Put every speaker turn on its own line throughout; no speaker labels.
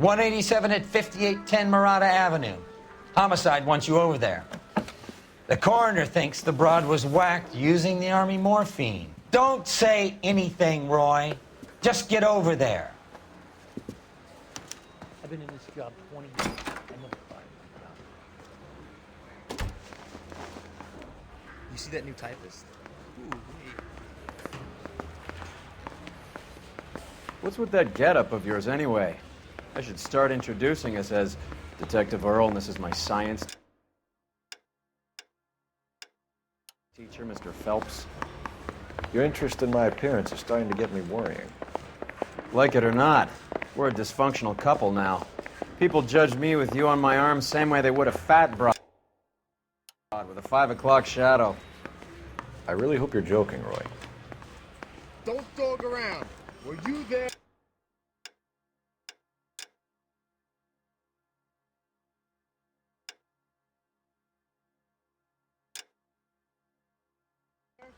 187 at 5810 Murata Avenue. Homicide wants you over there. The coroner thinks the broad was whacked using the Army morphine. Don't say anything, Roy. Just get over there.
I've been in this job 20 years. I never fired my job.
You see that new typist? Ooh,
What's with that getup of yours anyway? I should start introducing us as Detective Earl, and this is my science teacher, Mr. Phelps.
Your interest in my appearance is starting to get me worrying.
Like it or not, we're a dysfunctional couple now. People judge me with you on my arm same way they would a fat broad with a 5 o'clock shadow.
I really hope you're joking, Roy.
Don't dog around. Were you there?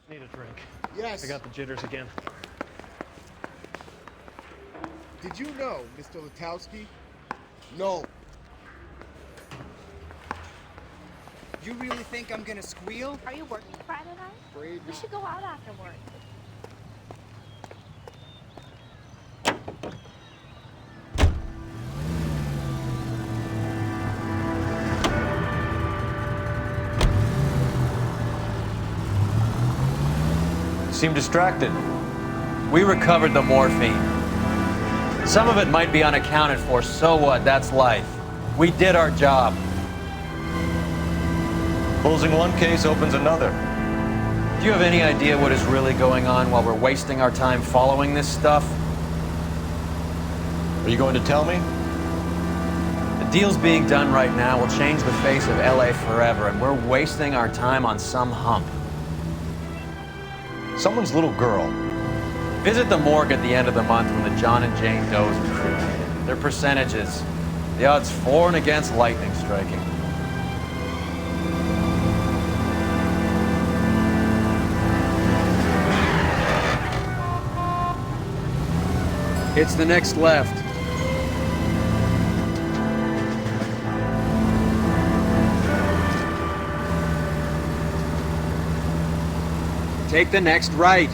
Need a drink.
Yes.
I got the jitters again.
Did you know, Mr. Letowski? No.
You really think I'm gonna squeal?
Are you working Friday night?
Afraid
We
not.
should go out after work.
Seem distracted. We recovered the morphine. Some of it might be unaccounted for, so what? That's life. We did our job.
Closing one case opens another.
Do you have any idea what is really going on while we're wasting our time following this stuff?
Are you going to tell me?
The deals being done right now will change the face of LA forever, and we're wasting our time on some hump.
Someone's little girl.
Visit the morgue at the end of the month when the John and Jane Does are cremated. Their percentages. The odds for and against lightning striking. It's the next left. Take the next right.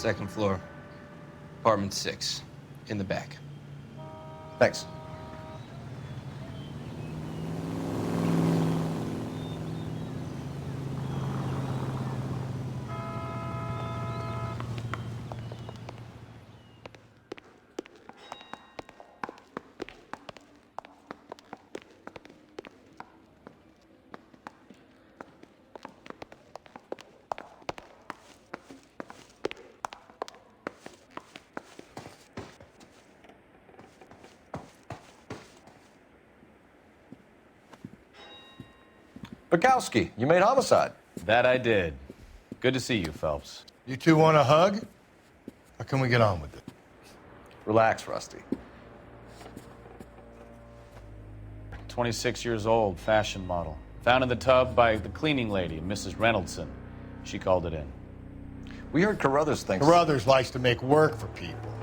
Second floor, apartment 6, in the back.
Thanks. Bukowski, you made homicide.
That I did. Good to see you, Phelps.
You two want a hug? Or can we get on with it?
Relax, Rusty.
26 years old, fashion model. Found in the tub by the cleaning lady, Mrs. Reynoldson. She called it in.
We heard Carruthers thinks...
Carruthers likes to make work for people.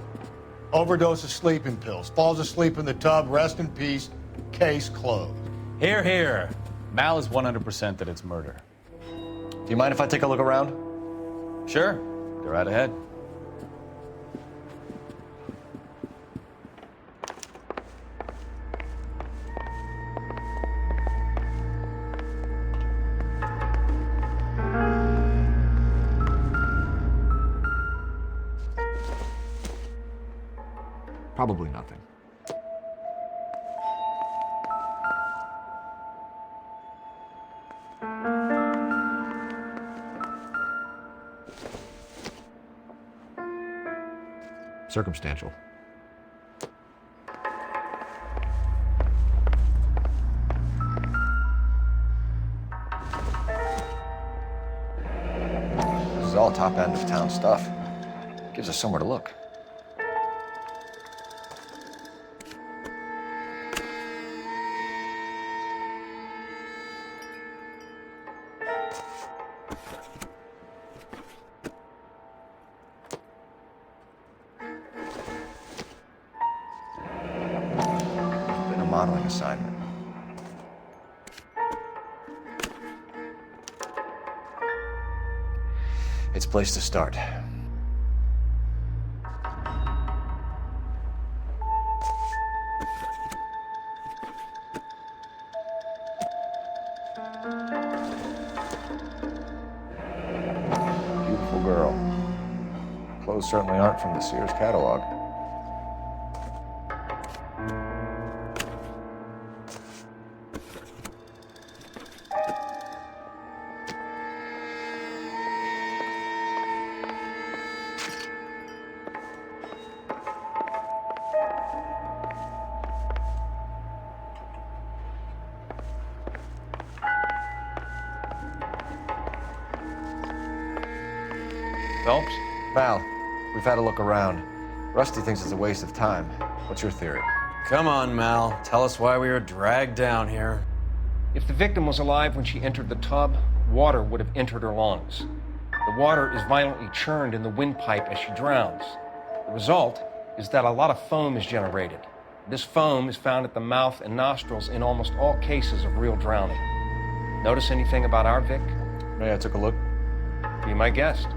Overdose of sleeping pills. Falls asleep in the tub. Rest in peace. Case closed.
Here, here. Mal is 100% that it's murder.
Do you mind if I take a look around?
Sure. Go right ahead.
Probably nothing. Circumstantial. This is all top end of town stuff. Gives us somewhere to look. Been a modeling assignment. It's a place to start. Beautiful girl. Clothes certainly aren't from the Sears catalog.
Phelps?
Val, we've had a look around. Rusty thinks it's a waste of time. What's your theory?
Come on, Mal. Tell us why we were dragged down here.
If the victim was alive when she entered the tub, water would have entered her lungs. The water is violently churned in the windpipe as she drowns. The result is that a lot of foam is generated. This foam is found at the mouth and nostrils in almost all cases of real drowning. Notice anything about our Vic?
Yeah, I took a look.
Be my guest.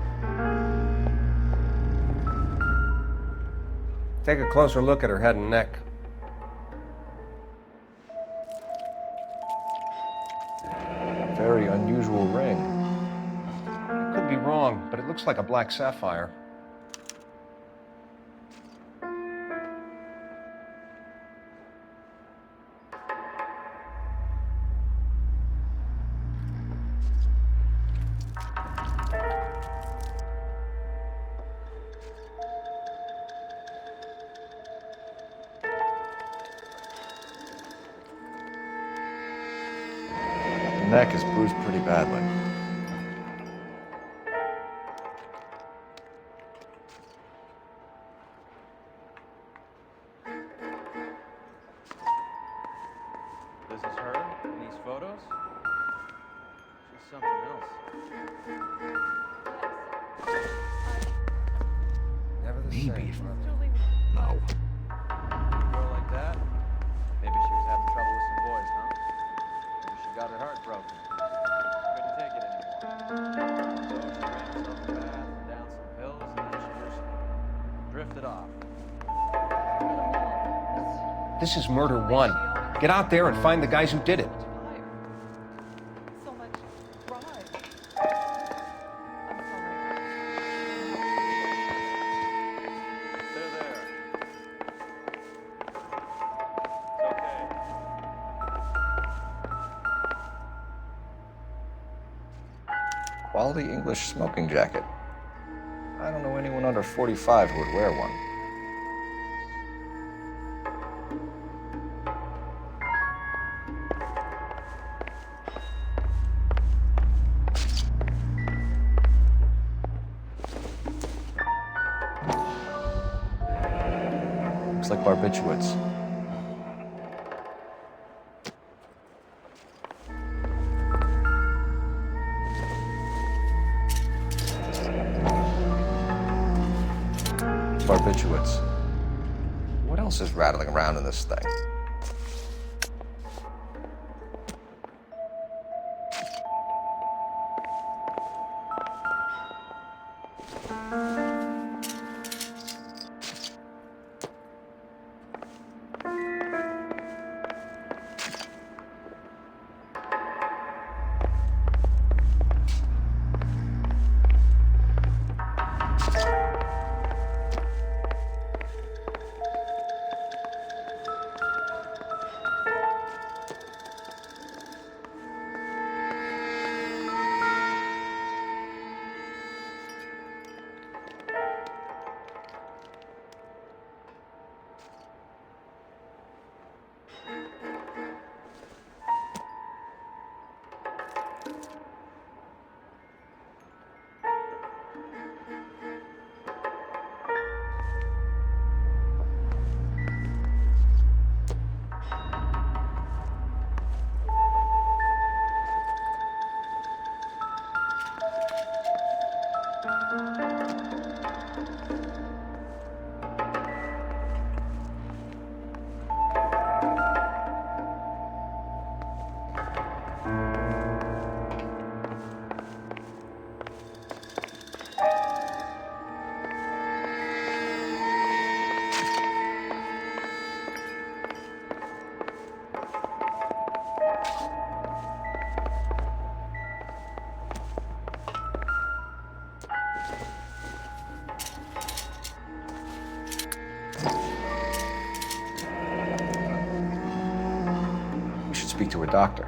Take a closer look at her head and neck.
Very unusual ring.
I could be wrong, but it looks like a black sapphire.
The neck is bruised pretty badly.
This is her in these photos? She's something else.
Never the
Maybe.
same.
No.
A girl like that? Maybe she was having trouble with some boys, huh? Maybe she got her heart broken. Couldn't take it anymore. So she ran herself a bath and down some pills, and then she just drifted off.
This is murder one. Get out there and find the guys who did it.
So much pride. I'm
They're there. It's okay.
Quality English smoking jacket. I don't know anyone under 45 who would wear one. Looks like barbiturates. Barbiturates. What else is rattling around in this thing? speak to a doctor.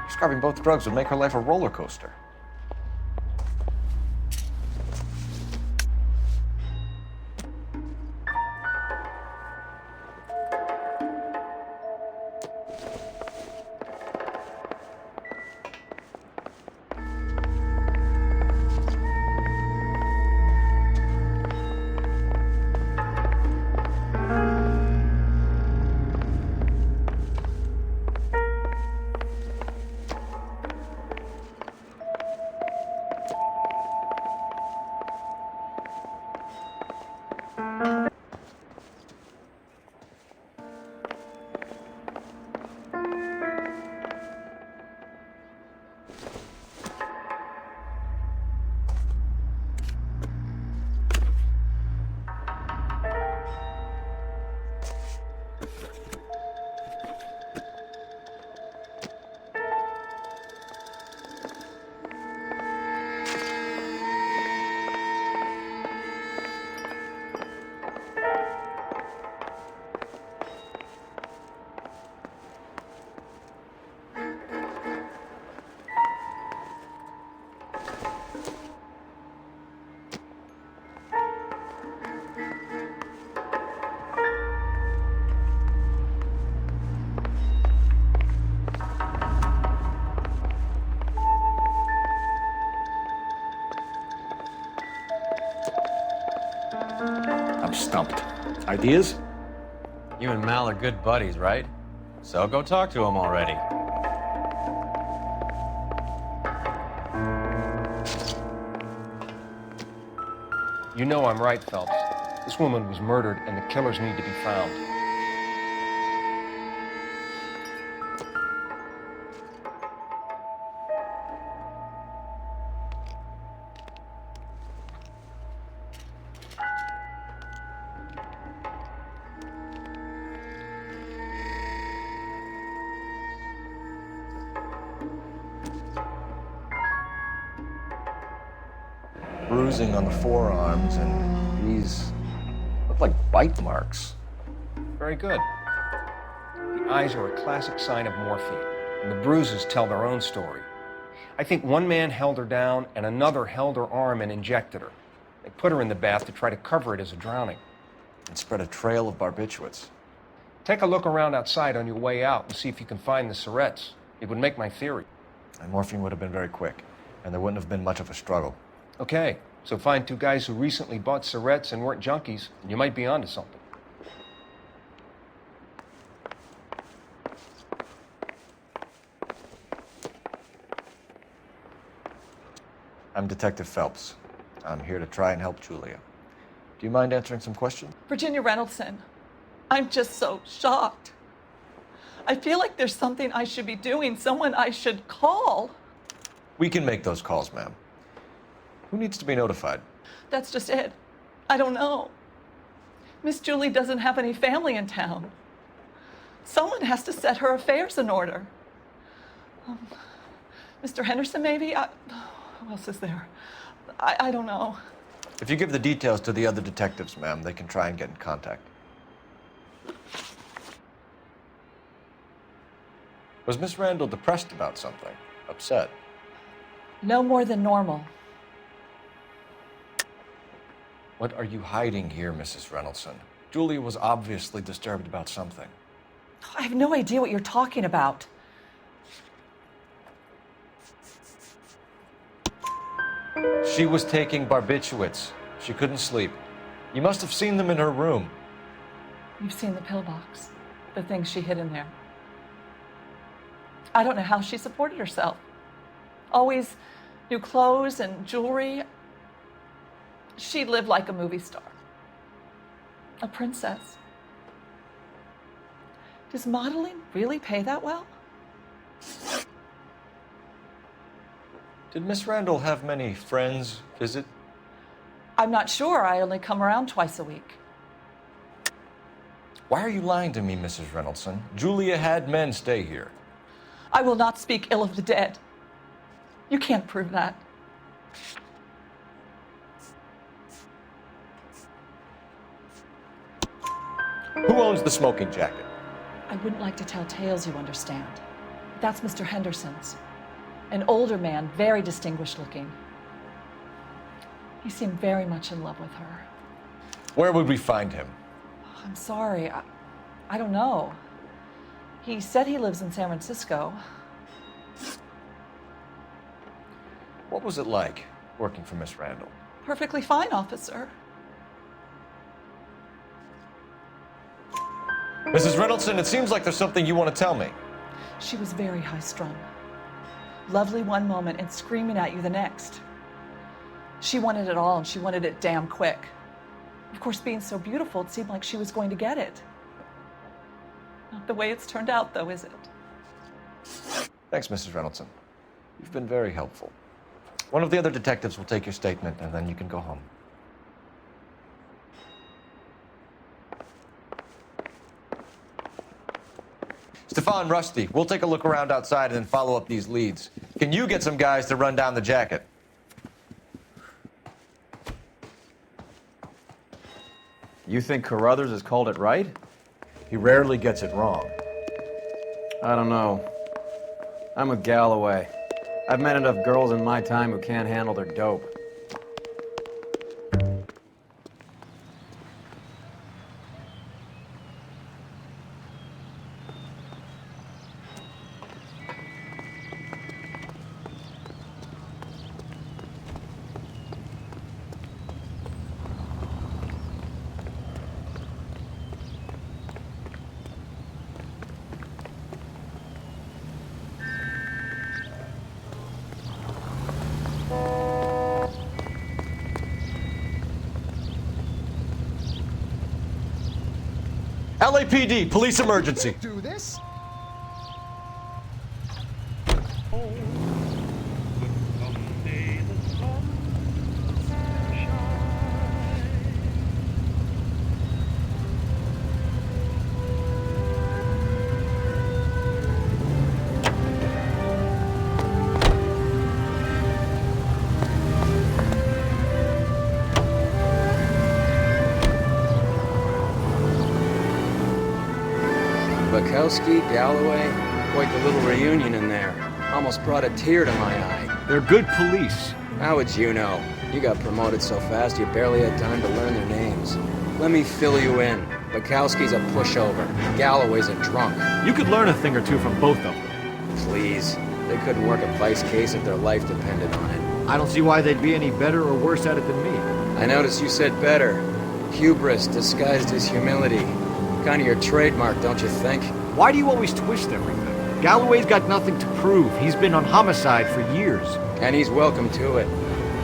Prescribing both drugs would make her life a roller coaster. I'm stumped. Ideas?
You and Mal are good buddies, right? So go talk to him already.
You know I'm right, Phelps. This woman was murdered, and the killers need to be found.
Bruising on the forearms, and these look like bite marks.
Very good. The eyes are a classic sign of morphine, and the bruises tell their own story. I think one man held her down, and another held her arm and injected her. They put her in the bath to try to cover it as a drowning.
And spread a trail of barbiturates.
Take a look around outside on your way out and see if you can find the syrettes. It would make my theory.
And morphine would have been very quick, and there wouldn't have been much of a struggle.
Okay, so find two guys who recently bought syrettes and weren't junkies, and you might be onto something.
I'm Detective Phelps. I'm here to try and help Julia. Do you mind answering some questions?
Virginia Reynoldson, I'm just so shocked. I feel like there's something I should be doing, someone I should call.
We can make those calls, ma'am. Who needs to be notified?
That's just it. I don't know. Miss Julie doesn't have any family in town. Someone has to set her affairs in order. Mr. Henderson, maybe? Who else is there? I don't know.
If you give the details to the other detectives, ma'am, they can try and get in contact. Was Miss Randall depressed about something? Upset?
No more than normal.
What are you hiding here, Mrs. Reynoldson? Julia was obviously disturbed about something.
I have no idea what you're talking about.
She was taking barbiturates. She couldn't sleep. You must have seen them in her room.
You've seen the pillbox, the things she hid in there. I don't know how she supported herself. Always new clothes and jewelry. She lived like a movie star. A princess. Does modeling really pay that well?
Did Miss Randall have many friends visit?
I'm not sure. I only come around twice a week.
Why are you lying to me, Mrs. Reynoldson? Julia had men stay here.
I will not speak ill of the dead. You can't prove that.
Who owns the smoking jacket?
I wouldn't like to tell tales, you understand. That's Mr. Henderson's. An older man, very distinguished looking. He seemed very much in love with her.
Where would we find him?
I'm sorry, I don't know. He said he lives in San Francisco.
What was it like working for Miss Randall?
Perfectly fine, officer.
Mrs. Reynoldsson, it seems like there's something you want to tell me.
She was very high-strung. Lovely one moment and screaming at you the next. She wanted it all, and she wanted it damn quick. Of course, being so beautiful, it seemed like she was going to get it. Not the way it's turned out, though, is it?
Thanks, Mrs. Reynoldsson. You've been very helpful. One of the other detectives will take your statement, and then you can go home. Stefan, Rusty, we'll take a look around outside and then follow up these leads. Can you get some guys to run down the jacket?
You think Carruthers has called it right?
He rarely gets it wrong.
I don't know. I'm with Galloway. I've met enough girls in my time who can't handle their dope.
LAPD, police emergency.
Do this?
Bukowski, Galloway, quite the little reunion in there. Almost brought a tear to my eye.
They're good police.
How would you know? You got promoted so fast you barely had time to learn their names. Let me fill you in. Bukowski's a pushover. Galloway's a drunk.
You could learn a thing or two from both of them.
Please. They couldn't work a vice case if their life depended on it.
I don't see why they'd be any better or worse at it than me.
I noticed you said better. Hubris disguised as humility. Kind of your trademark, don't you think?
Why do you always twist everything? Galloway's got nothing to prove. He's been on homicide for years.
And he's welcome to it.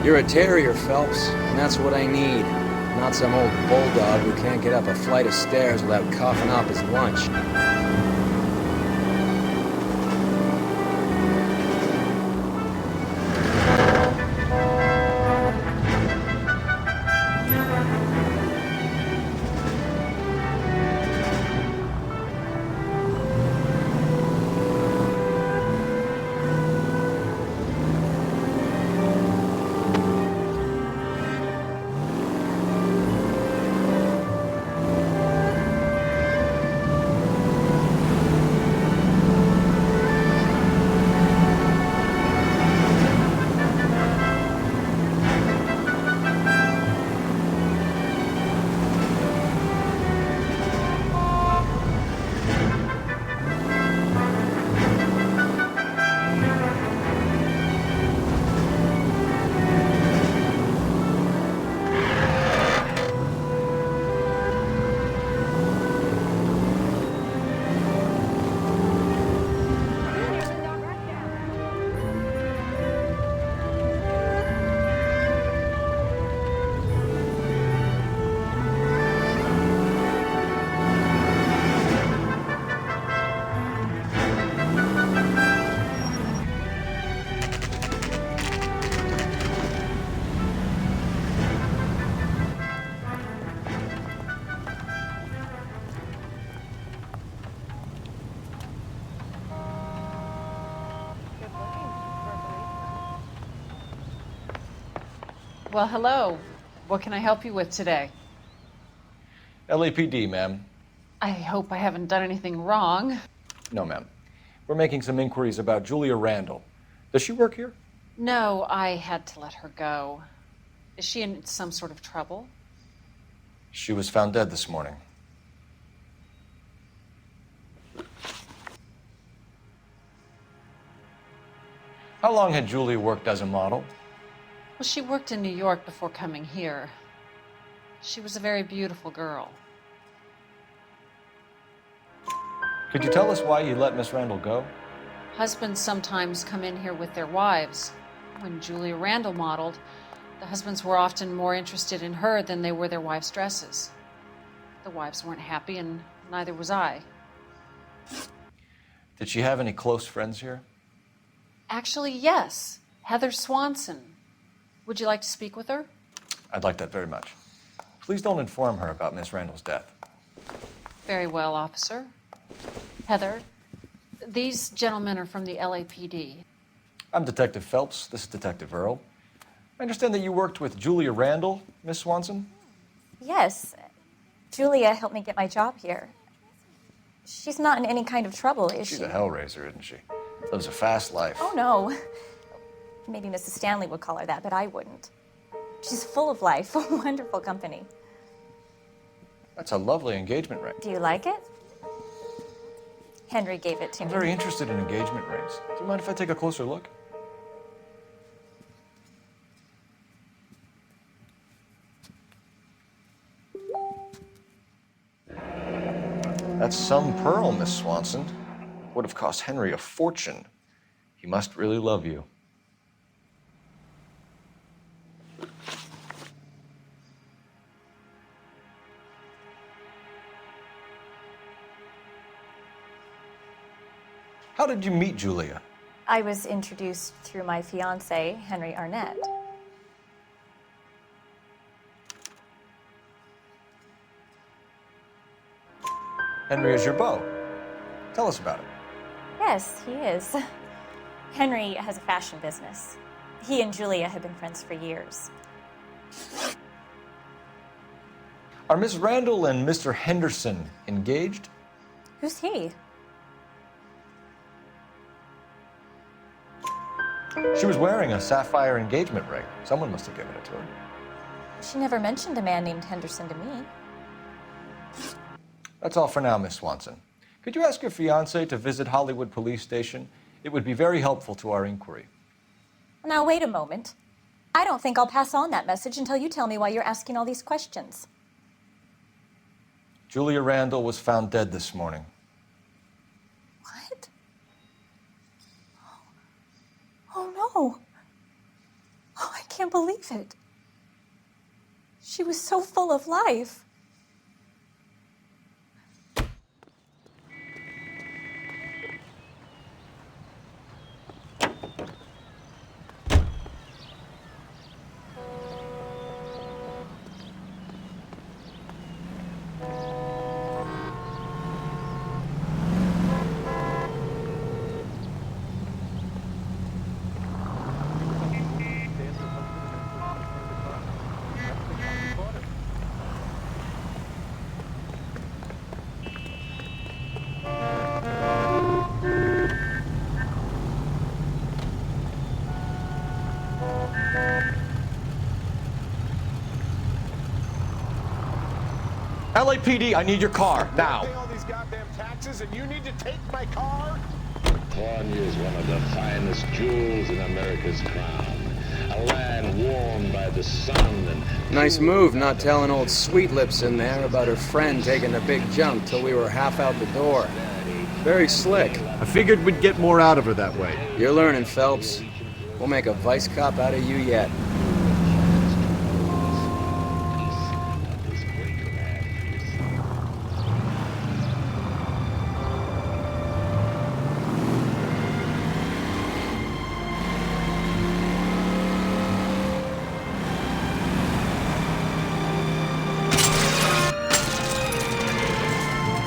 You're a terrier, Phelps, and that's what I need. Not some old bulldog who can't get up a flight of stairs without coughing up his lunch.
Well, hello. What can I help you with today?
LAPD, ma'am.
I hope I haven't done anything wrong.
No, ma'am. We're making some inquiries about Julia Randall. Does she work here?
No, I had to let her go. Is she in some sort of trouble?
She was found dead this morning. How long had Julia worked as a model?
Well, she worked in New York before coming here. She was a very beautiful girl.
Could you tell us why you let Miss Randall go?
Husbands sometimes come in here with their wives. When Julia Randall modeled, the husbands were often more interested in her than they were their wives' dresses. The wives weren't happy, and neither was I.
Did she have any close friends here?
Actually, yes. Heather Swanson. Would you like to speak with her?
I'd like that very much. Please don't inform her about Miss Randall's death.
Very well, officer. Heather, these gentlemen are from the LAPD.
I'm Detective Phelps. This is Detective Earl. I understand that you worked with Julia Randall, Miss Swanson?
Yes. Julia helped me get my job here. She's not in any kind of trouble, is she?
She's a hellraiser, isn't she? Lives a fast life.
Oh, no. Maybe Mrs. Stanley would call her that, but I wouldn't. She's full of life, wonderful company.
That's a lovely engagement ring.
Do you like it? Henry gave it to
I'm
me.
very interested in engagement rings. Do you mind if I take a closer look? That's some pearl, Miss Swanson. Would have cost Henry a fortune. He must really love you. How did you meet Julia?
I was introduced through my fiancé, Henry Arnett.
Henry is your beau. Tell us about it.
Yes, he is. Henry has a fashion business. He and Julia have been friends for years.
Are Miss Randall and Mr. Henderson engaged?
Who's he?
She was wearing a sapphire engagement ring. Someone must have given it to her.
She never mentioned a man named Henderson to me.
That's all for now, Miss Swanson. Could you ask your fiancé to visit Hollywood Police Station? It would be very helpful to our inquiry.
Now, wait a moment. I don't think I'll pass on that message until you tell me why you're asking all these questions.
Julia Randall was found dead this morning.
What? Oh, no. Oh, I can't believe it. She was so full of life.
LAPD, I need your car, now.
Paying all these goddamn taxes, and you need to take my car?
California is one of the finest jewels in America's crown. A land warmed by the sun and...
Nice move not telling old Sweet Lips in there about her friend taking a big jump till we were half out the door. Very slick.
I figured we'd get more out of her that way.
You're learning, Phelps. We'll make a vice cop out of you yet.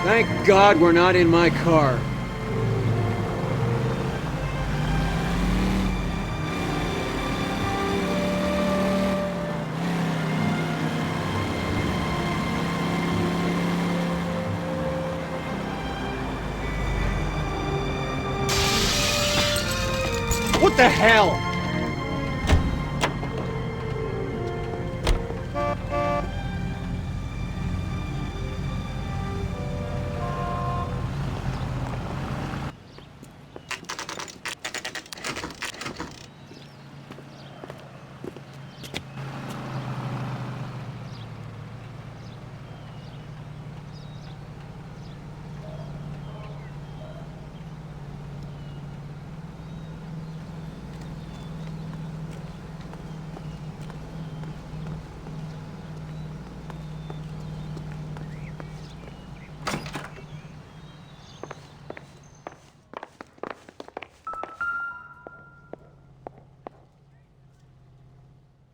Thank God we're not in my car.
the hell?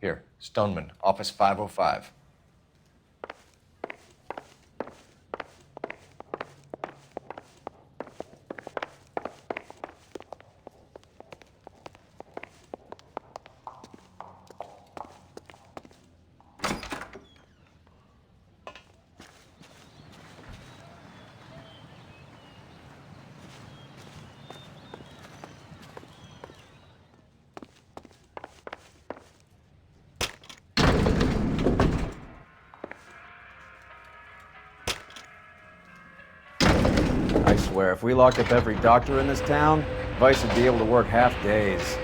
Here, Stoneman, office 505.
I swear, if we locked up every doctor in this town, Vice would be able to work half days.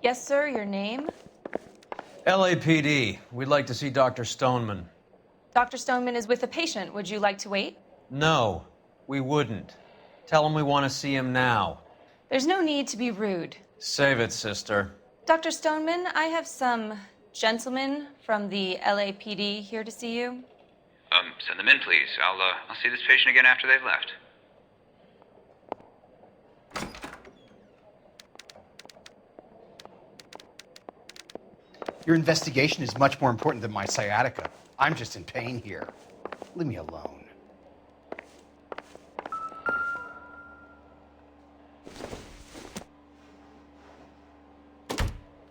Yes, sir, your name?
LAPD. We'd like to see Dr. Stoneman.
Dr. Stoneman is with a patient. Would you like to wait?
No, we wouldn't. Tell him we want to see him now.
There's no need to be rude.
Save it, sister.
Dr. Stoneman, I have some gentlemen from the LAPD here to see you.
Send them in, please. I'll see this patient again after they've left.
Your investigation is much more important than my sciatica. I'm just in pain here. Leave me alone.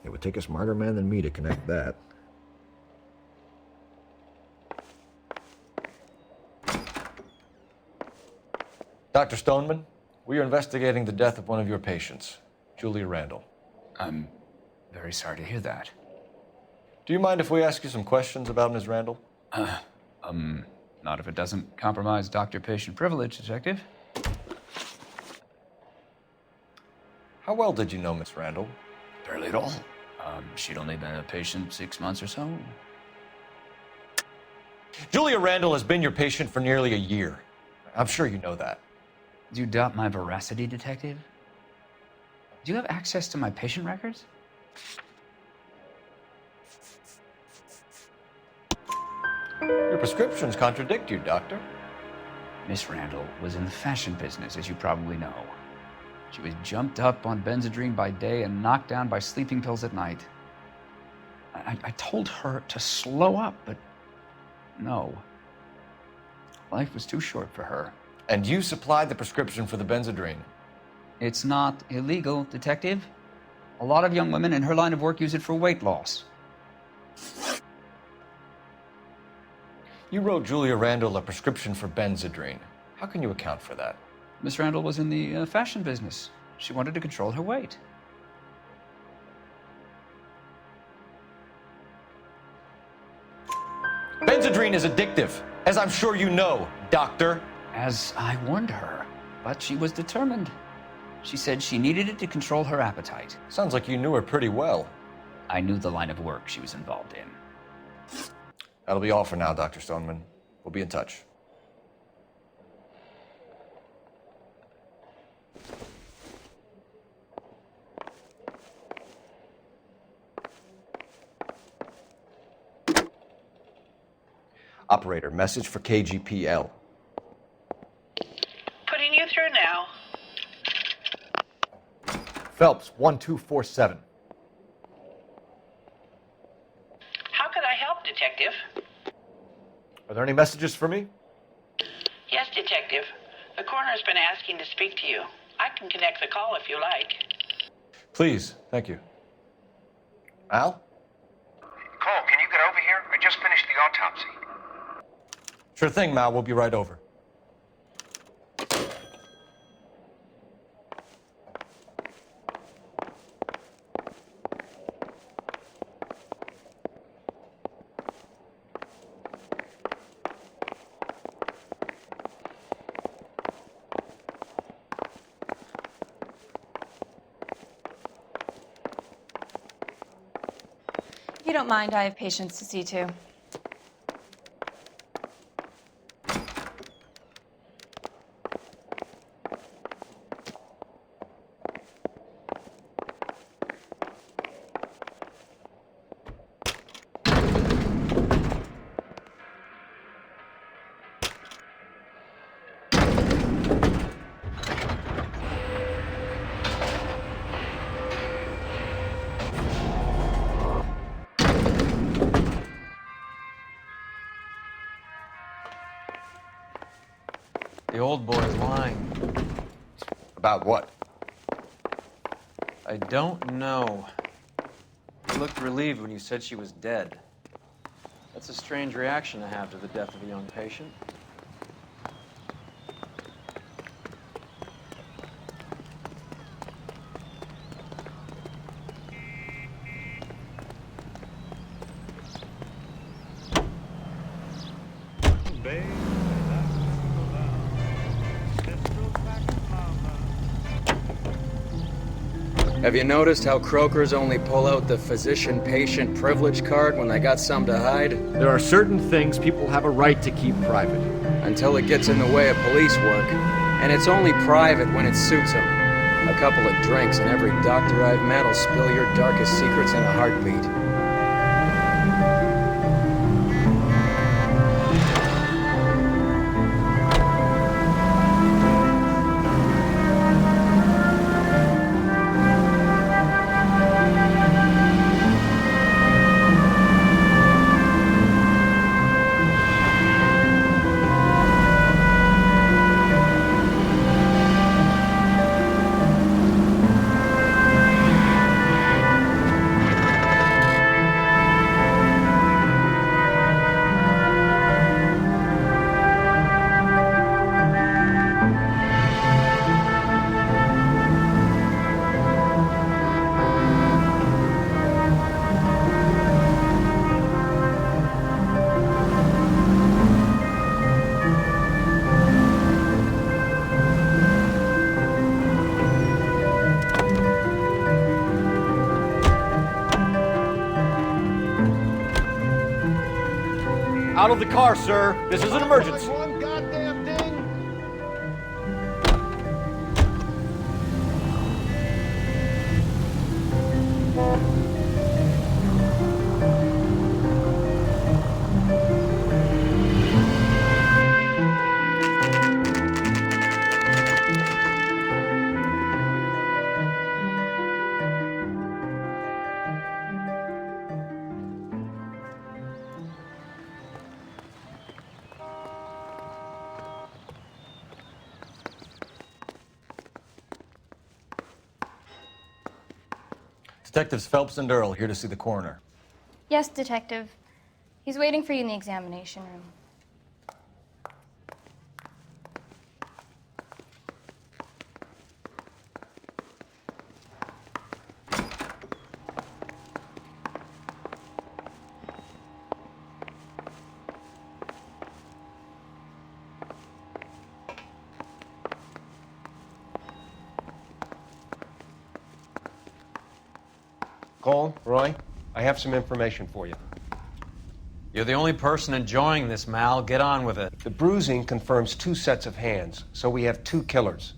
It would take a smarter man than me to connect that. Dr. Stoneman, we are investigating the death of one of your patients, Julia Randall.
I'm very sorry to hear that.
Do you mind if we ask you some questions about Ms. Randall?
Not if it doesn't compromise doctor-patient privilege, Detective.
How well did you know Miss Randall?
Barely at all. She'd only been a patient 6 months or so.
Julia Randall has been your patient for nearly a year. I'm sure you know that.
Do you doubt my veracity, Detective? Do you have access to my patient records?
Your prescriptions contradict you, Doctor.
Miss Randall was in the fashion business, as you probably know. She was jumped up on Benzedrine by day and knocked down by sleeping pills at night. I told her to slow up, but no. Life was too short for her.
And you supplied the prescription for the Benzedrine?
It's not illegal, Detective. A lot of young women in her line of work use it for weight loss.
You wrote Julia Randall a prescription for Benzedrine. How can you account for that?
Miss Randall was in the fashion business. She wanted to control her weight.
Benzedrine is addictive, as I'm sure you know, Doctor.
As I warned her, but she was determined. She said she needed it to control her appetite.
Sounds like you knew her pretty well.
I knew the line of work she was involved in.
That'll be all for now, Dr. Stoneman. We'll be in touch. Operator, message for KGPL.
Putting you through now.
Phelps, 1247.
How could I help, Detective?
Are there any messages for me?
Yes, Detective. coroner's been asking to speak to you. I can connect the call if you like.
Please, thank you.
Al?
Cole, can you get over here? I just finished the autopsy.
Sure thing, Mal. We'll be right over.
If you don't mind, I have patients to see too.
The old boy is lying.
About what?
I don't know. You looked relieved when you said she was dead. That's a strange reaction to have to the death of a young patient.
Have you noticed how croakers only pull out the physician-patient privilege card when they got some to hide?
There are certain things people have a right to keep private.
Until it gets in the way of police work. And it's only private when it suits them. A couple of drinks and every doctor I've met will spill your darkest secrets in a heartbeat.
Out of the car, sir. This is an emergency.
One goddamn thing.
Detectives Phelps and Earl here to see the coroner.
Yes, Detective. He's waiting for you in the examination room.
Cole, Roy, I have some information for you.
You're the only person enjoying this, Mal. Get on with it.
The bruising confirms 2 sets of hands, so we have 2 killers.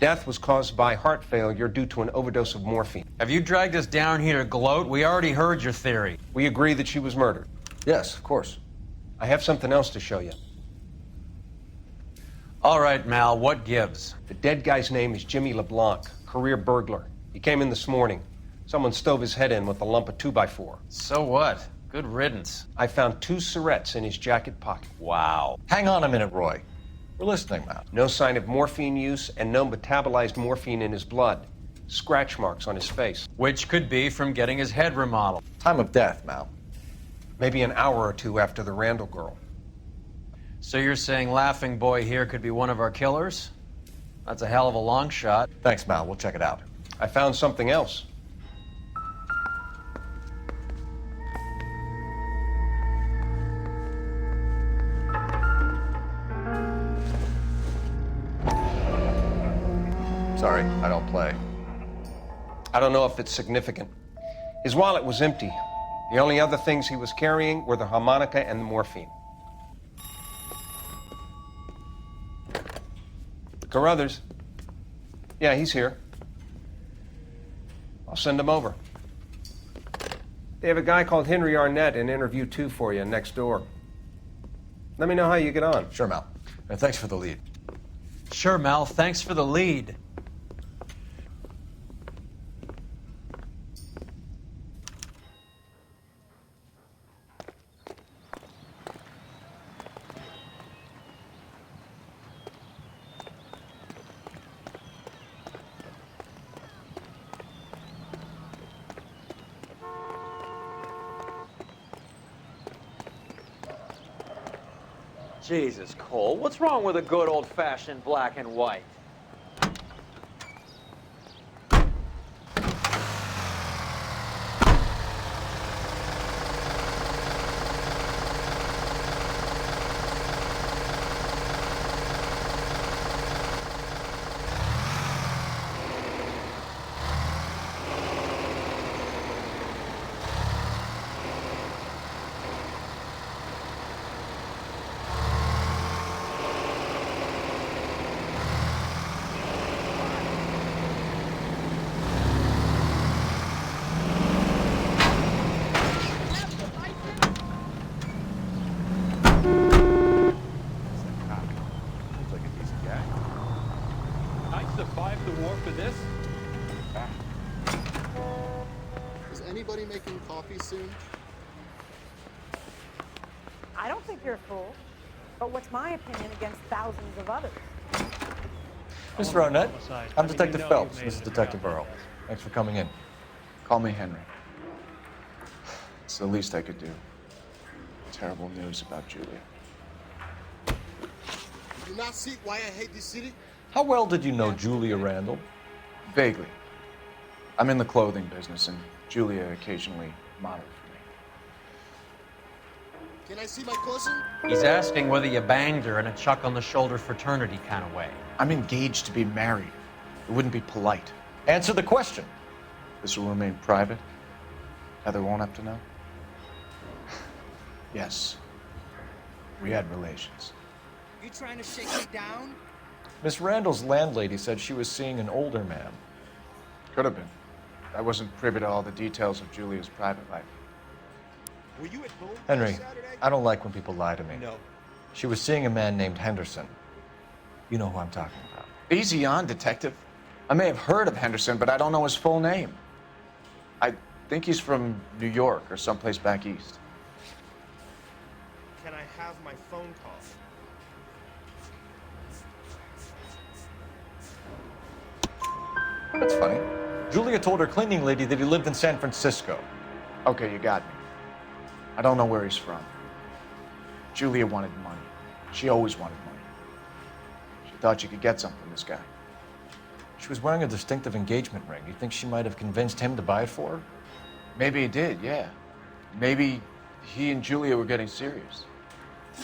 Death was caused by heart failure due to an overdose of morphine.
Have you dragged us down here to gloat? We already heard your theory.
We agree that she was murdered.
Yes, of course.
I have something else to show you.
All right, Mal, what gives?
The dead guy's name is Jimmy LeBlanc, career burglar. He came in this morning. Someone stove his head in with a lump of 2x4.
So what? Good riddance.
I found 2 syrettes in his jacket pocket.
Wow.
Hang on a minute, Roy. We're listening, Mal.
No sign of morphine use and no metabolized morphine in his blood. Scratch marks on his face.
Which could be from getting his head remodeled.
Time of death, Mal.
Maybe an hour or two after the Randall girl.
So you're saying Laughing Boy here could be one of our killers? That's a hell of a long shot.
Thanks, Mal. We'll check it out.
I found something else.
Sorry, I don't play.
I don't know if it's significant. His wallet was empty. The only other things he was carrying were the harmonica and the morphine. Carruthers. Yeah, he's here. I'll send him over. They have a guy called Henry Arnett in interview 2 for you next door. Let me know how you get on.
Sure, Mal. And thanks for the lead.
Sure, Mal. Thanks for the lead. Jesus, Cole, what's wrong with a good old-fashioned black and white?
Is anybody making coffee soon?
I don't think you're a fool. But what's my opinion against thousands of others?
Mr. Arnett, I'm Detective Phelps. This is Detective Earl. Thanks for coming in.
Call me Henry. It's the least I could do. Terrible news about Julia.
You do not see why I hate this city?
How well did you know Julia Randall?
Vaguely. I'm in the clothing business, and Julia occasionally modeled for me.
Can I see my cousin?
He's asking whether you banged her in a chuck-on-the-shoulder fraternity kind of way.
I'm engaged to be married. It wouldn't be polite.
Answer the question.
This will remain private? Heather won't have to know? Yes. We had relations.
You trying to shake me down?
Miss Randall's landlady said she was seeing an older man.
Could have been. I wasn't privy to all the details of Julia's private life.
Were you at home
Henry,
Saturday?
I don't like when people lie to me.
No.
She was seeing a man named Henderson. You know who I'm talking about.
Easy on, Detective. I may have heard of Henderson, but I don't know his full name. I think he's from New York or someplace back east.
Can I have my phone call?
That's funny. Julia told her cleaning lady that he lived in San Francisco.
Okay, you got me. I don't know where he's from. Julia wanted money. She always wanted money. She thought she could get something from this guy.
She was wearing a distinctive engagement ring. You think she might have convinced him to buy it for her?
Maybe he did, yeah. Maybe he and Julia were getting serious.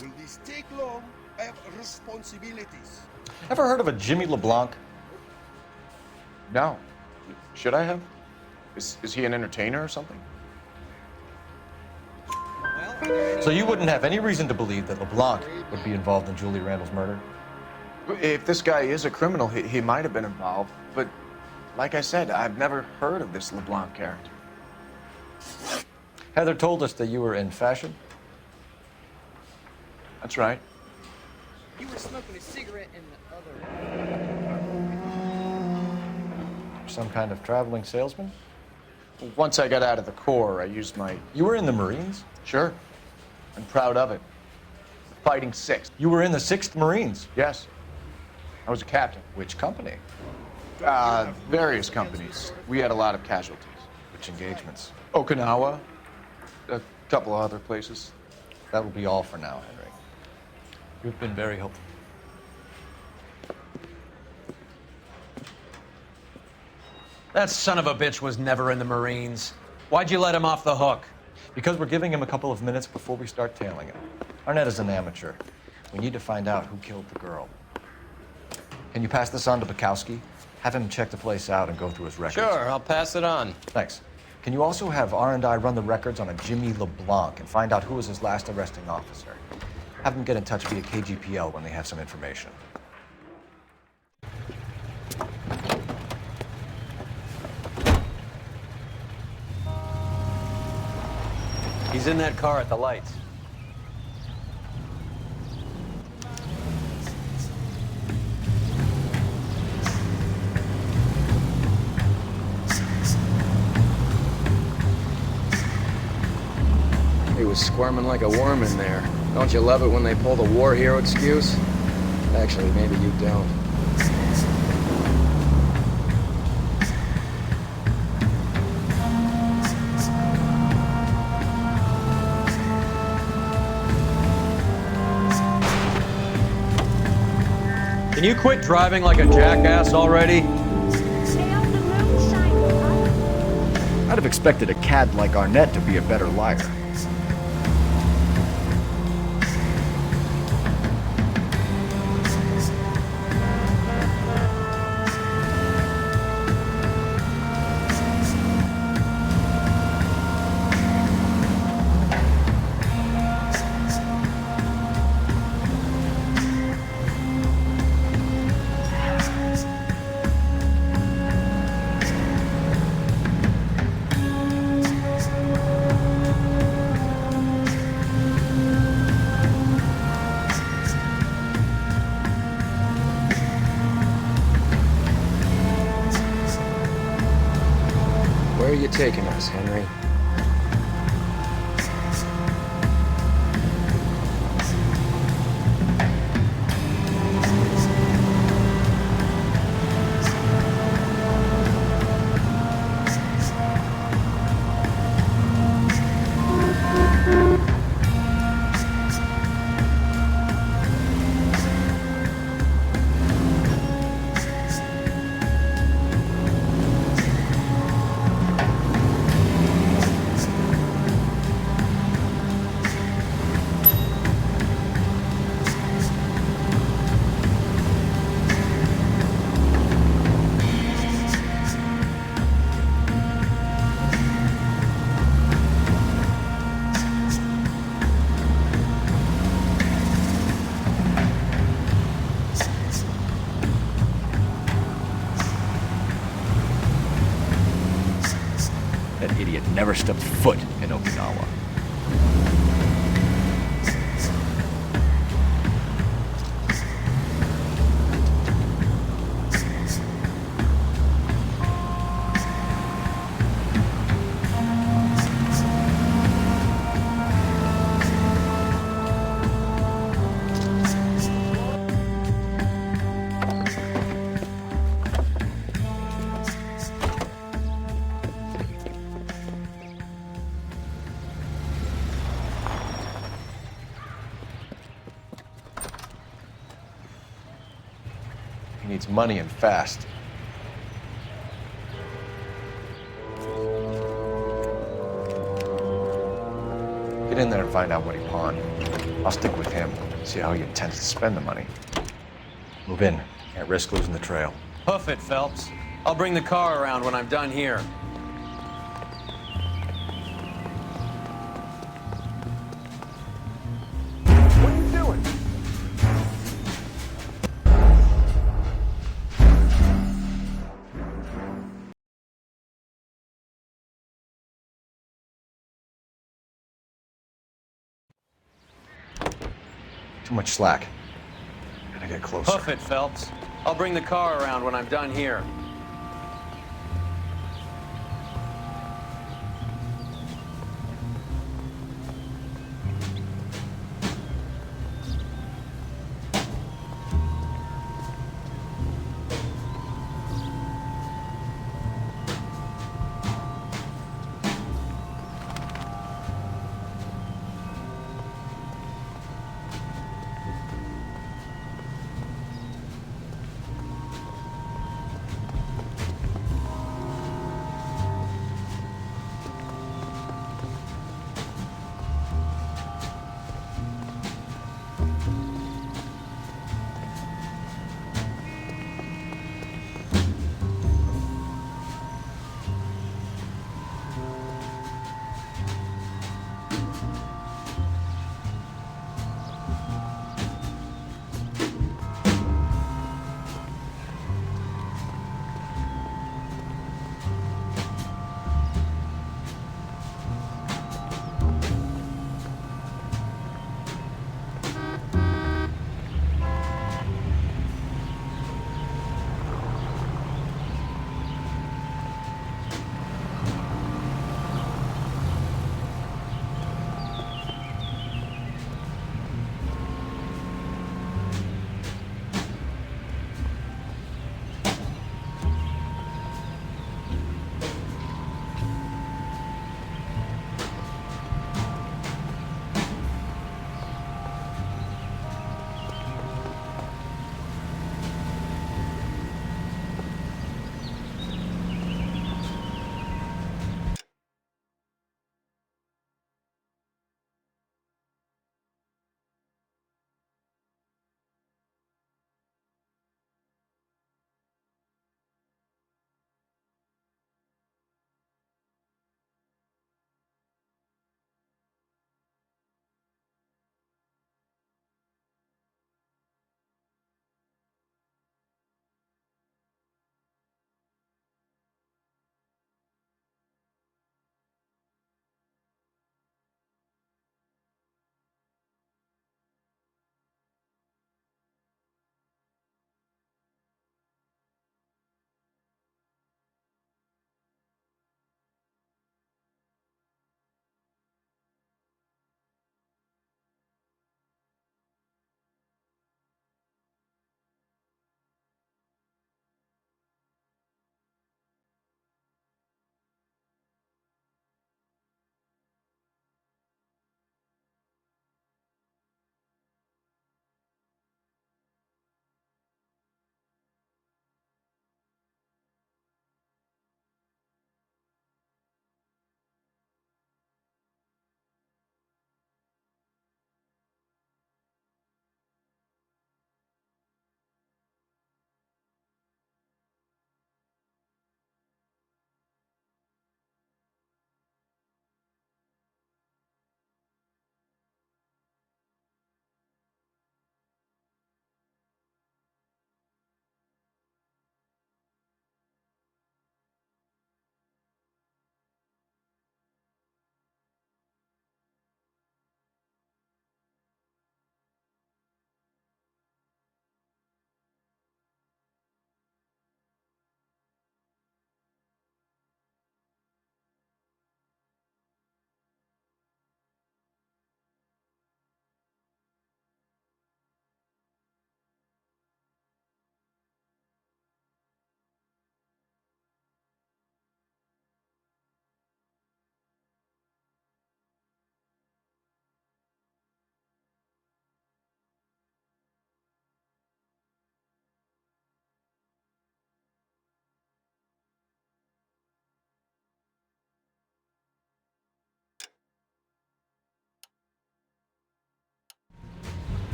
Will this take long? I have responsibilities.
Ever heard of a Jimmy LeBlanc?
No. Should I have? Is he an entertainer or something?
So you wouldn't have any reason to believe that LeBlanc would be involved in Julia Randall's murder?
If this guy is a criminal, he might have been involved. But like I said, I've never heard of this LeBlanc character.
Heather told us that you were in fashion.
That's right.
You were smoking a cigarette in the other.
Some kind of traveling salesman?
Once I got out of the Corps, I used my...
You were in the Marines?
Sure. I'm proud of it. Fighting 6th.
You were in the 6th Marines.
Yes. I was a captain.
Which company?
Various companies. We had a lot of casualties.
Which engagements?
Okinawa, a couple of other places.
That will be all for now, Henry. You've been very helpful.
That son of a bitch was never in the Marines. Why'd you let him off the hook?
Because we're giving him a couple of minutes before we start tailing him. Arnett is an amateur. We need to find out who killed the girl. Can you pass this on to Bukowski? Have him check the place out and go through his records.
Sure, I'll pass it on.
Thanks. Can you also have R&I run the records on a Jimmy LeBlanc and find out who was his last arresting officer? Have them get in touch via KGPL when they have some information.
He's in that car at the lights.
He was squirming like a worm in there. Don't you love it when they pull the war hero excuse? Actually, maybe you don't.
Can you quit driving like a jackass already?
I'd have expected a cad like Arnett to be a better liar.
Where are you taking us, Henry?
That idiot never stepped foot in Okinawa.
He needs money and fast. Get in there and find out what he pawned. I'll stick with him, see how he intends to spend the money. Move in. Can't risk losing the trail.
Hoof it, Phelps. I'll bring the car around when I'm done here.
What are you doing?
Too much slack. Gotta get closer.
Hoof it, Phelps. I'll bring the car around when I'm done here.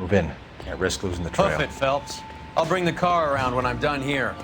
Move in. Can't risk losing the trail.
Hoof it, Phelps. I'll bring the car around when I'm done here.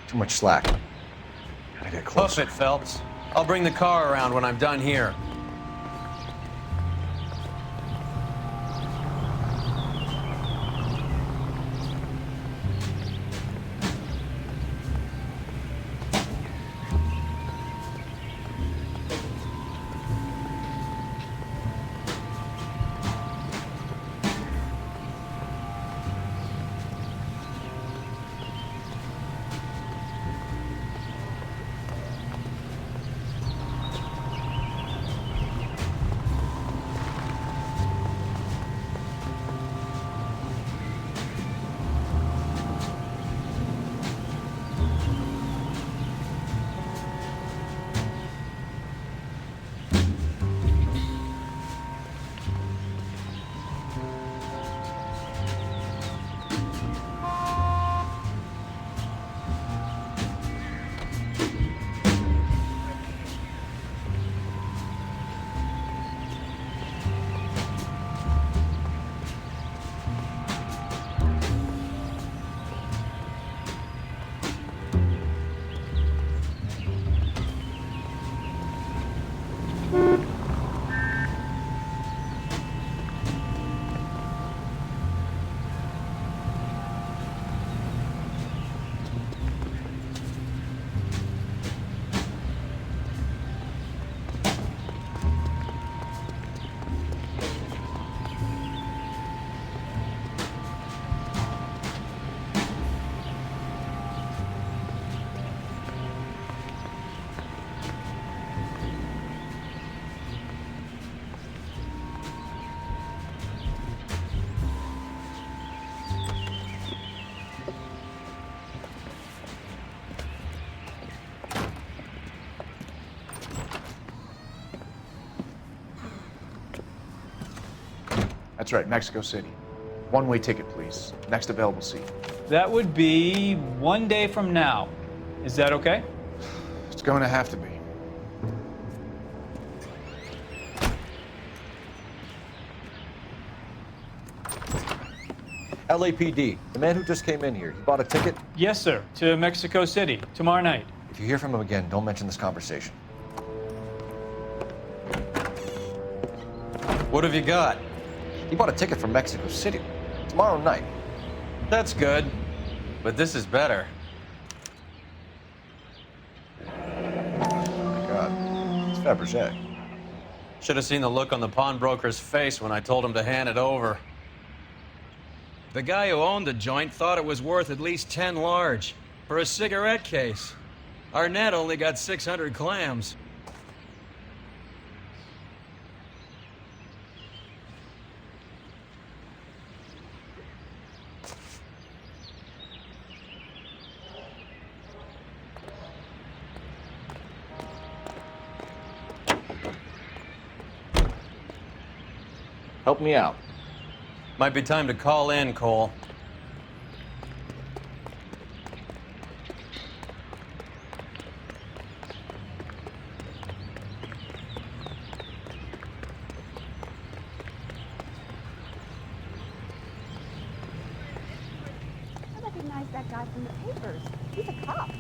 Too much slack. Gotta get closer.
Hoof it, Phelps. I'll bring the car around when I'm done here.
That's right, Mexico City. One-way ticket, please. Next available seat.
That would be 1 day from now. Is that okay?
It's going to have to be.
LAPD, the man who just came in here, he bought a ticket?
Yes, sir. To Mexico City, tomorrow night.
If you hear from him again, don't mention this conversation.
What have you got?
He bought a ticket from Mexico City tomorrow night.
That's good, but this is better.
Oh my God, it's Fabergé.
Should have seen the look on the pawnbroker's face when I told him to hand it over. The guy who owned the joint thought it was worth at least 10 large for a cigarette case. Arnett only got 600 clams.
Help me out.
Might be time to call in, Cole.
I recognize that guy from the papers. He's a cop.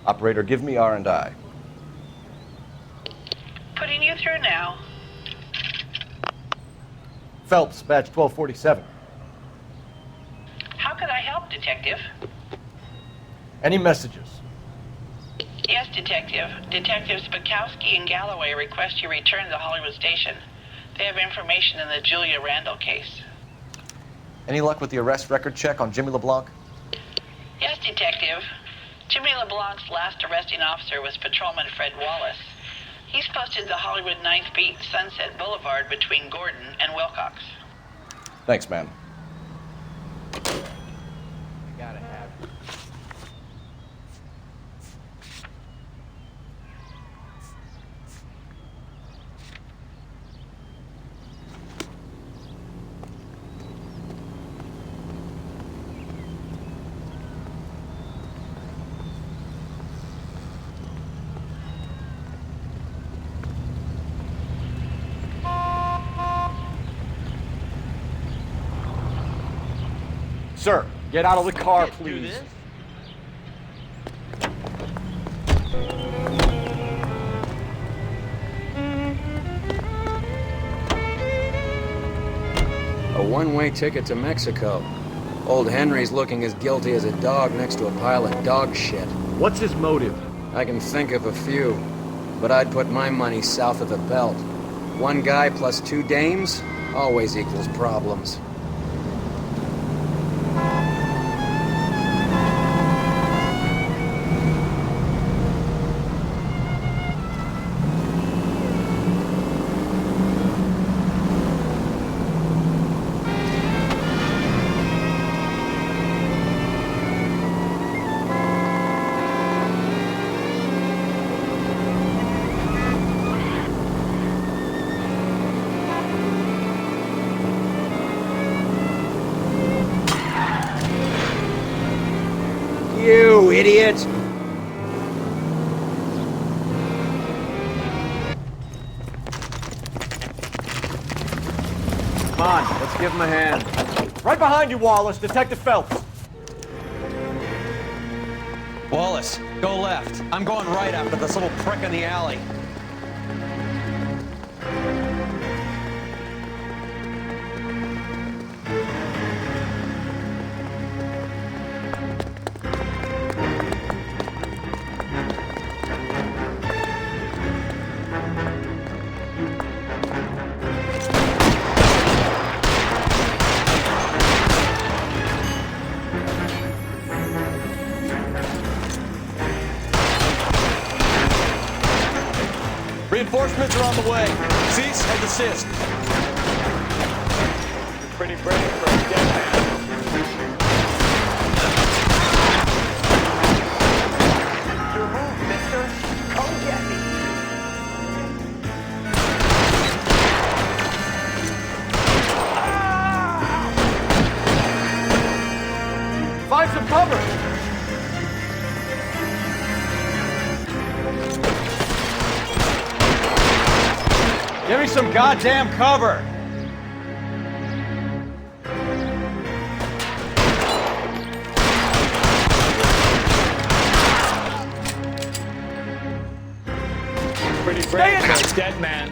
Operator, give me R&I.
Putting you through now.
Phelps, badge 1247.
How could I help, Detective?
Any messages?
Yes, Detective. Detectives Bukowski and Galloway request you return to the Hollywood station. They have information in the Julia Randall case.
Any luck with the arrest record check on Jimmy LeBlanc?
Yes, Detective. Jimmy LeBlanc's last arresting officer was Patrolman Fred Wallace. He's posted the Hollywood 9th Beat Sunset Boulevard between Gordon and Wilcox.
Thanks, man.
You gotta have it.
Sir, get out of the car, please.
A one-way ticket to Mexico. Old Henry's looking as guilty as a dog next to a pile of dog shit.
What's his motive?
I can think of a few, but I'd put my money south of the belt. One guy plus 2 dames always equals problems. You idiot!
Come on, let's give him a hand. Right behind you, Wallace. Detective Phelps.
Wallace, go left. I'm going right after this little prick in the alley. Reinforcements are on the way. Cease and desist.
You're pretty brave for a dead man. Your move, mister. Come get me.
Find some cover. Give me some goddamn cover!
Pretty brave for a dead man.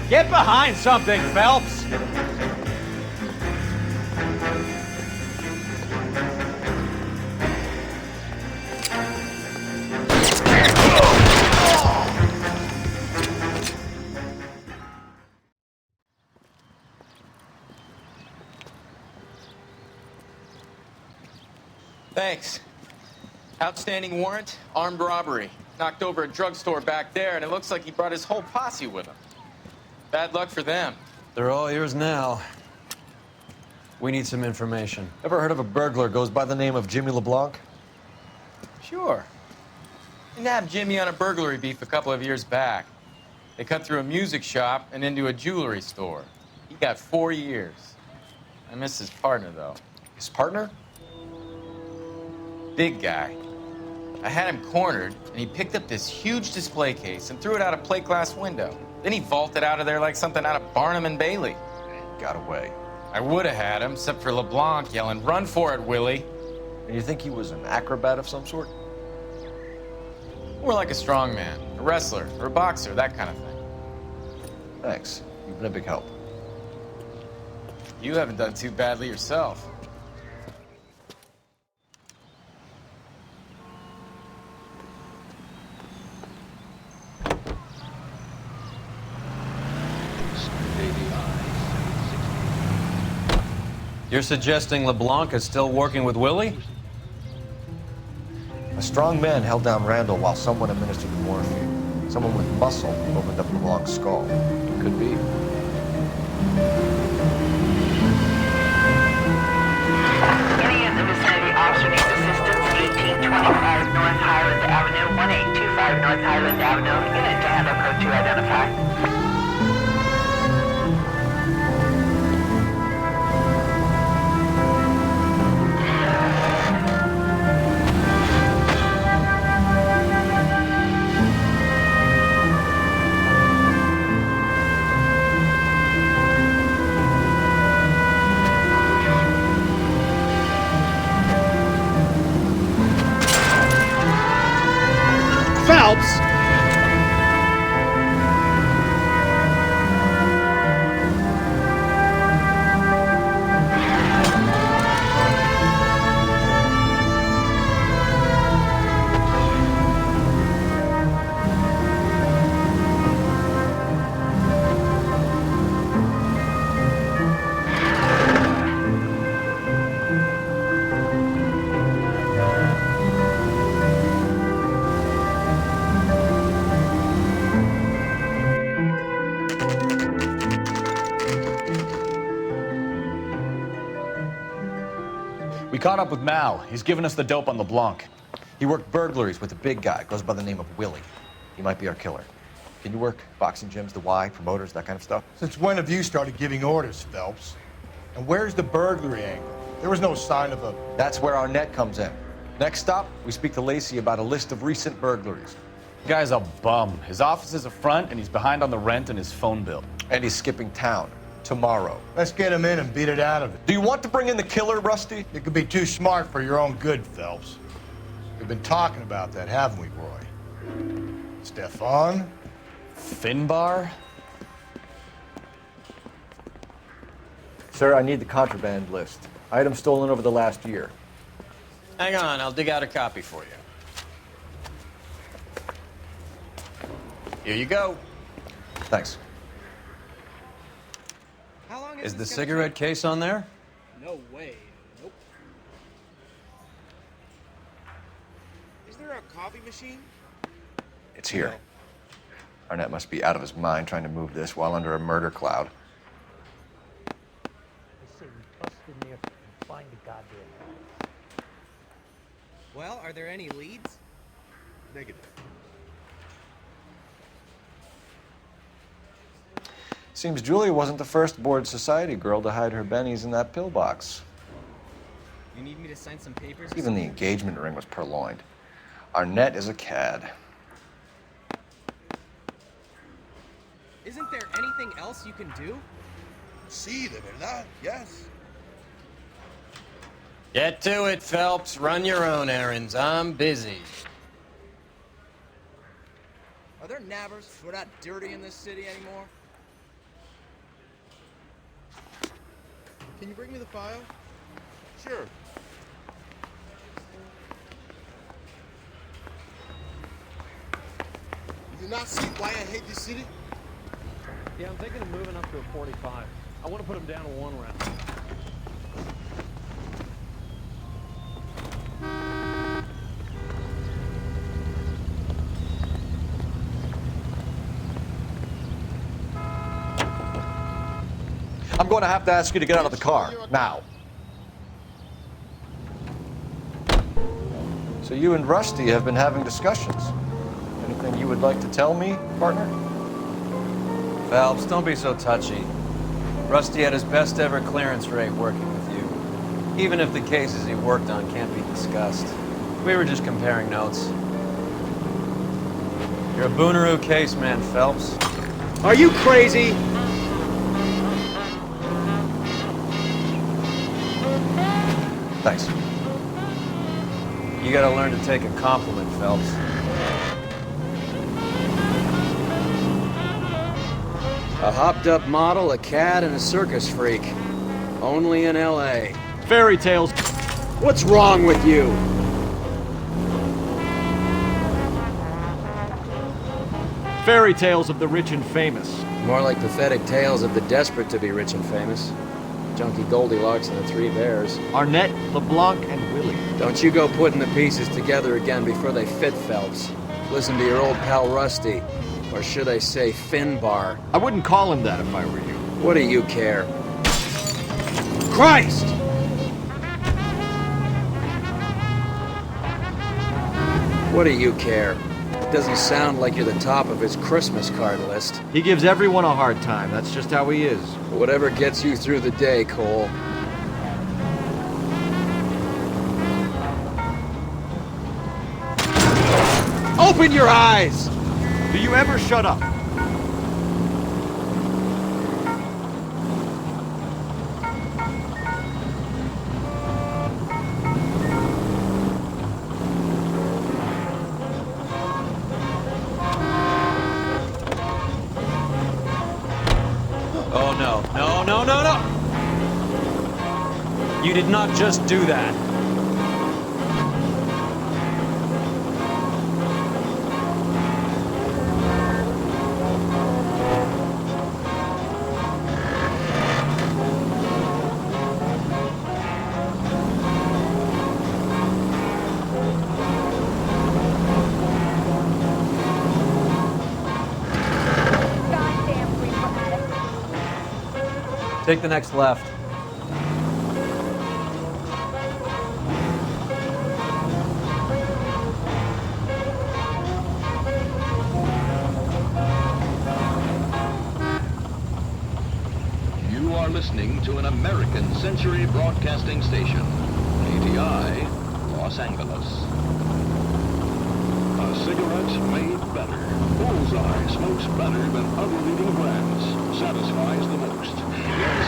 Get behind something, Phelps!
Thanks. Outstanding warrant, armed robbery. Knocked over a drugstore back there, and it looks like he brought his whole posse with him. Bad luck for them.
They're all yours now. We need some information.
Ever heard of a burglar goes by the name of Jimmy LeBlanc?
Sure. We nabbed Jimmy on a burglary beef a couple of years back. They cut through a music shop and into a jewelry store. He got 4 years. I miss his partner, though.
His partner?
Big guy. I had him cornered, and he picked up this huge display case and threw it out a plate glass window. Then he vaulted out of there like something out of Barnum and Bailey.
Got away.
I would have had him, except for LeBlanc yelling, "Run for it, Willie!"
And you think he was an acrobat of some sort?
More like a strongman, a wrestler, or a boxer, that kind of thing.
Thanks. You've been a big help.
You haven't done too badly yourself.
You're suggesting LeBlanc is still working with Willie?
A strong man held down Randall while someone administered the morphine. Someone with muscle opened up LeBlanc's skull. Could be.
Any in the vicinity officer needs assistance. 1825 North Highland Avenue, 1825 North Highland Avenue. Unit to handle code 2 identify.
Phelps!
We caught up with Mal. He's given us the dope on LeBlanc.
He worked burglaries with a big guy. Goes by the name of Willie. He might be our killer. Can you work boxing gyms, the Y, promoters, that kind of stuff?
Since when have you started giving orders, Phelps? And where's the burglary angle? There was no sign of a...
That's where our net comes in. Next stop, we speak to Lacey about a list of recent burglaries.
The guy's a bum. His office is a front, and he's behind on the rent and his phone bill.
And he's skipping town tomorrow.
Let's get him in and beat it out of it.
Do you want to bring in the killer, Rusty?
You could be too smart for your own good, Phelps. We've been talking about that, haven't we, Roy? Stefan?
Finbar?
Sir, I need the contraband list. Items stolen over the last year.
Hang on, I'll dig out a copy for you. Here you go.
Thanks.
How long
Is the cigarette case on there?
No way. Nope. Is there a coffee machine?
It's here. Arnett must be out of his mind trying to move this while under a murder cloud.
I say we bust in there and find the goddamn.
Well, are there any leads?
Negative.
Seems Julia wasn't the first bored society girl to hide her bennies in that pillbox.
You need me to sign some papers?
Even the engagement ring was purloined. Arnett is a cad.
Isn't there anything else you can do?
Sí, de verdad, yes.
Get to it, Phelps. Run your own errands. I'm busy.
Are there nabbers who are not dirty in this city anymore? Can you bring me the file?
Sure. You do not see why I hate this city?
Yeah, I'm thinking of moving up to a 45. I want to put him down to 1 round.
going to have to ask you to get out of the car, now. So you and Rusty have been having discussions. Anything you would like to tell me, partner?
Phelps, don't be so touchy. Rusty had his best ever clearance rate working with you. Even if the cases he worked on can't be discussed. We were just comparing notes. You're a Booneroo case man, Phelps.
Are you crazy?
Thanks.
You gotta learn to take a compliment, Phelps.
A hopped-up model, a cat, and a circus freak. Only in L.A.
Fairy tales.
What's wrong with you?
Fairy tales of the rich and famous.
More like pathetic tales of the desperate to be rich and famous. Junkie Goldilocks and the Three Bears.
Arnett, LeBlanc, and Willie.
Don't you go putting the pieces together again before they fit, Phelps. Listen to your old pal Rusty. Or should I say Finbar?
I wouldn't call him that if I were you.
What do you care? Christ! What do you care? It doesn't sound like you're the top of his Christmas card list.
He gives everyone a hard time. That's just how he is.
Whatever gets you through the day, Cole. Open your eyes!
Do you ever shut up?
Oh, no. No, no, no, no! You did not just do that. Take the next left.
You are listening to an American Century Broadcasting Station, ATI, Los Angeles. A cigarette made better. Bullseye smokes better than other leading brands. Satisfies the most. Yes,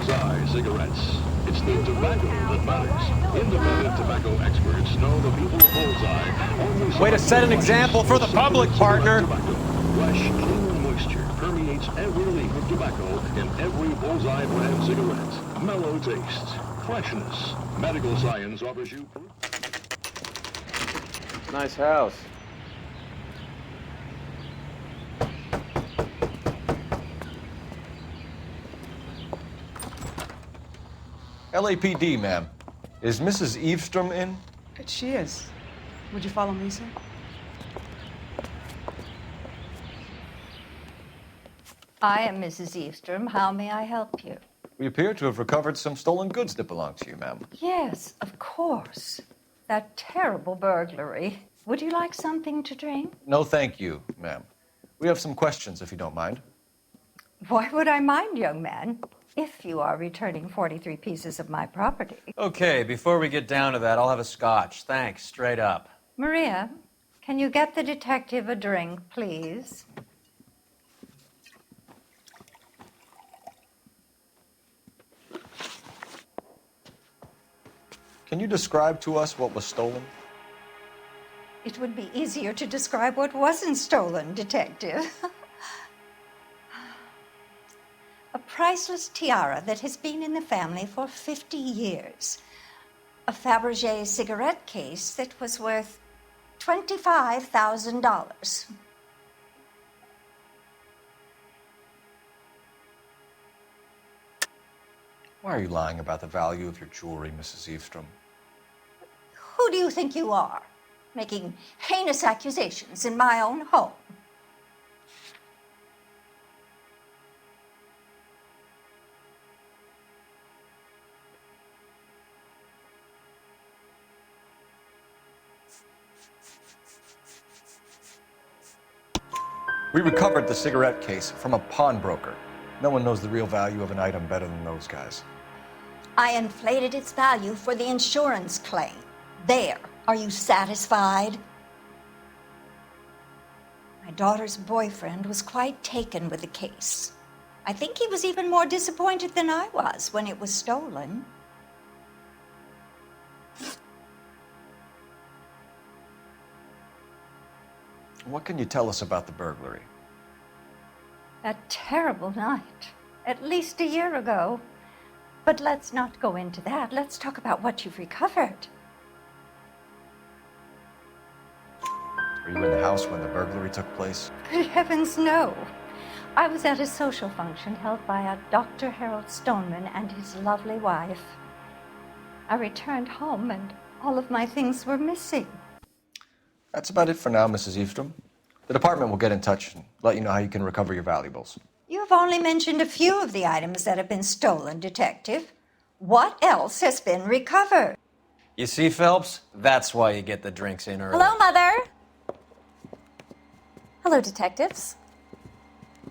Bullseye cigarettes. It's the tobacco that matters. Independent tobacco experts know the people of Bullseye only...
Way to set an example for the public, partner.
Fresh, clean moisture permeates every leaf of tobacco in every Bullseye brand cigarette. Mellow taste, freshness. Medical science offers you...
Nice house.
LAPD, ma'am. Is Mrs. Eavestrom in?
She is. Would you follow me, sir?
I am Mrs. Eavestrom. How may I help you?
We appear to have recovered some stolen goods that belong to you, ma'am.
Yes, of course. That terrible burglary. Would you like something to drink?
No, thank you, ma'am. We have some questions, if you don't mind.
Why would I mind, young man, if you are returning 43 pieces of my property?
Okay, before we get down to that, I'll have a scotch. Thanks, straight up.
Maria, can you get the detective a drink, please?
Can you describe to us what was stolen?
It would be easier to describe what wasn't stolen, Detective. A priceless tiara that has been in the family for 50 years. A Fabergé cigarette case that was worth $25,000.
Why are you lying about the value of your jewelry, Mrs. Eavestrom?
Who do you think you are, making heinous accusations in my own home?
We recovered the cigarette case from a pawnbroker. No one knows the real value of an item better than those guys.
I inflated its value for the insurance claim. There. Are you satisfied? My daughter's boyfriend was quite taken with the case. I think he was even more disappointed than I was when it was stolen.
What can you tell us about the burglary?
A terrible night, at least a year ago. But let's not go into that. Let's talk about what you've recovered.
Were you in the house when the burglary took place?
Good heavens, no. I was at a social function held by a Dr. Harold Stoneman and his lovely wife. I returned home and all of my things were missing.
That's about it for now, Mrs. Eastrom. The department will get in touch and let you know how you can recover your valuables.
You've only mentioned a few of the items that have been stolen, Detective. What else has been recovered?
You see, Phelps? That's why you get the drinks in early.
Hello, Mother. Hello, detectives.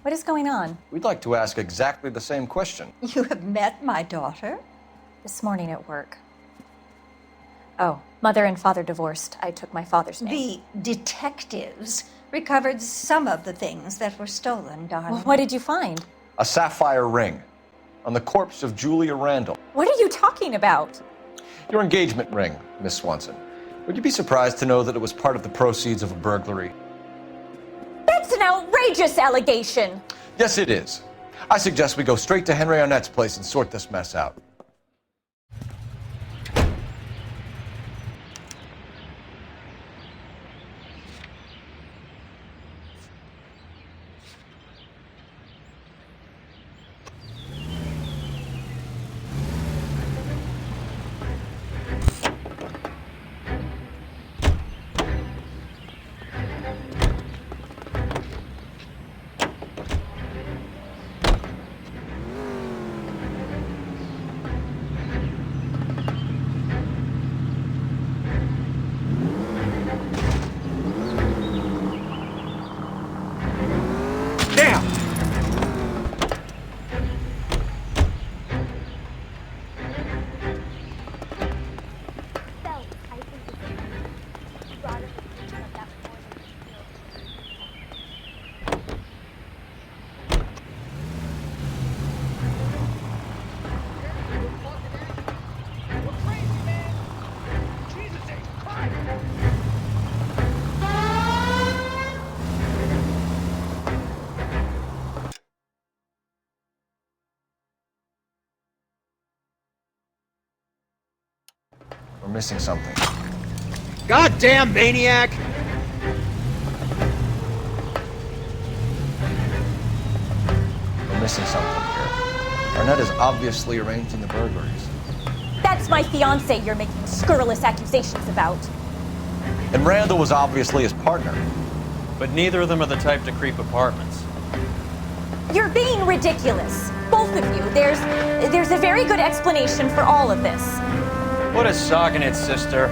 What is going on?
We'd like to ask exactly the same question.
You have met my daughter?
This morning at work. Oh, mother and father divorced. I took my father's name.
The detectives recovered some of the things that were stolen, darling.
Well, what did you find?
A sapphire ring on the corpse of Julia Randall.
What are you talking about?
Your engagement ring, Miss Swanson. Would you be surprised to know that it was part of the proceeds of a burglary?
That's an outrageous allegation!
Yes, it is. I suggest we go straight to Henry Arnett's place and sort this mess out. We're missing something.
Goddamn maniac!
We're missing something here. Arnett is obviously arranging the burglaries.
That's my fiance you're making scurrilous accusations about.
And Randall was obviously his partner.
But neither of them are the type to creep apartments.
You're being ridiculous. Both of you. There's a very good explanation for all of this.
What is sogging it, sister?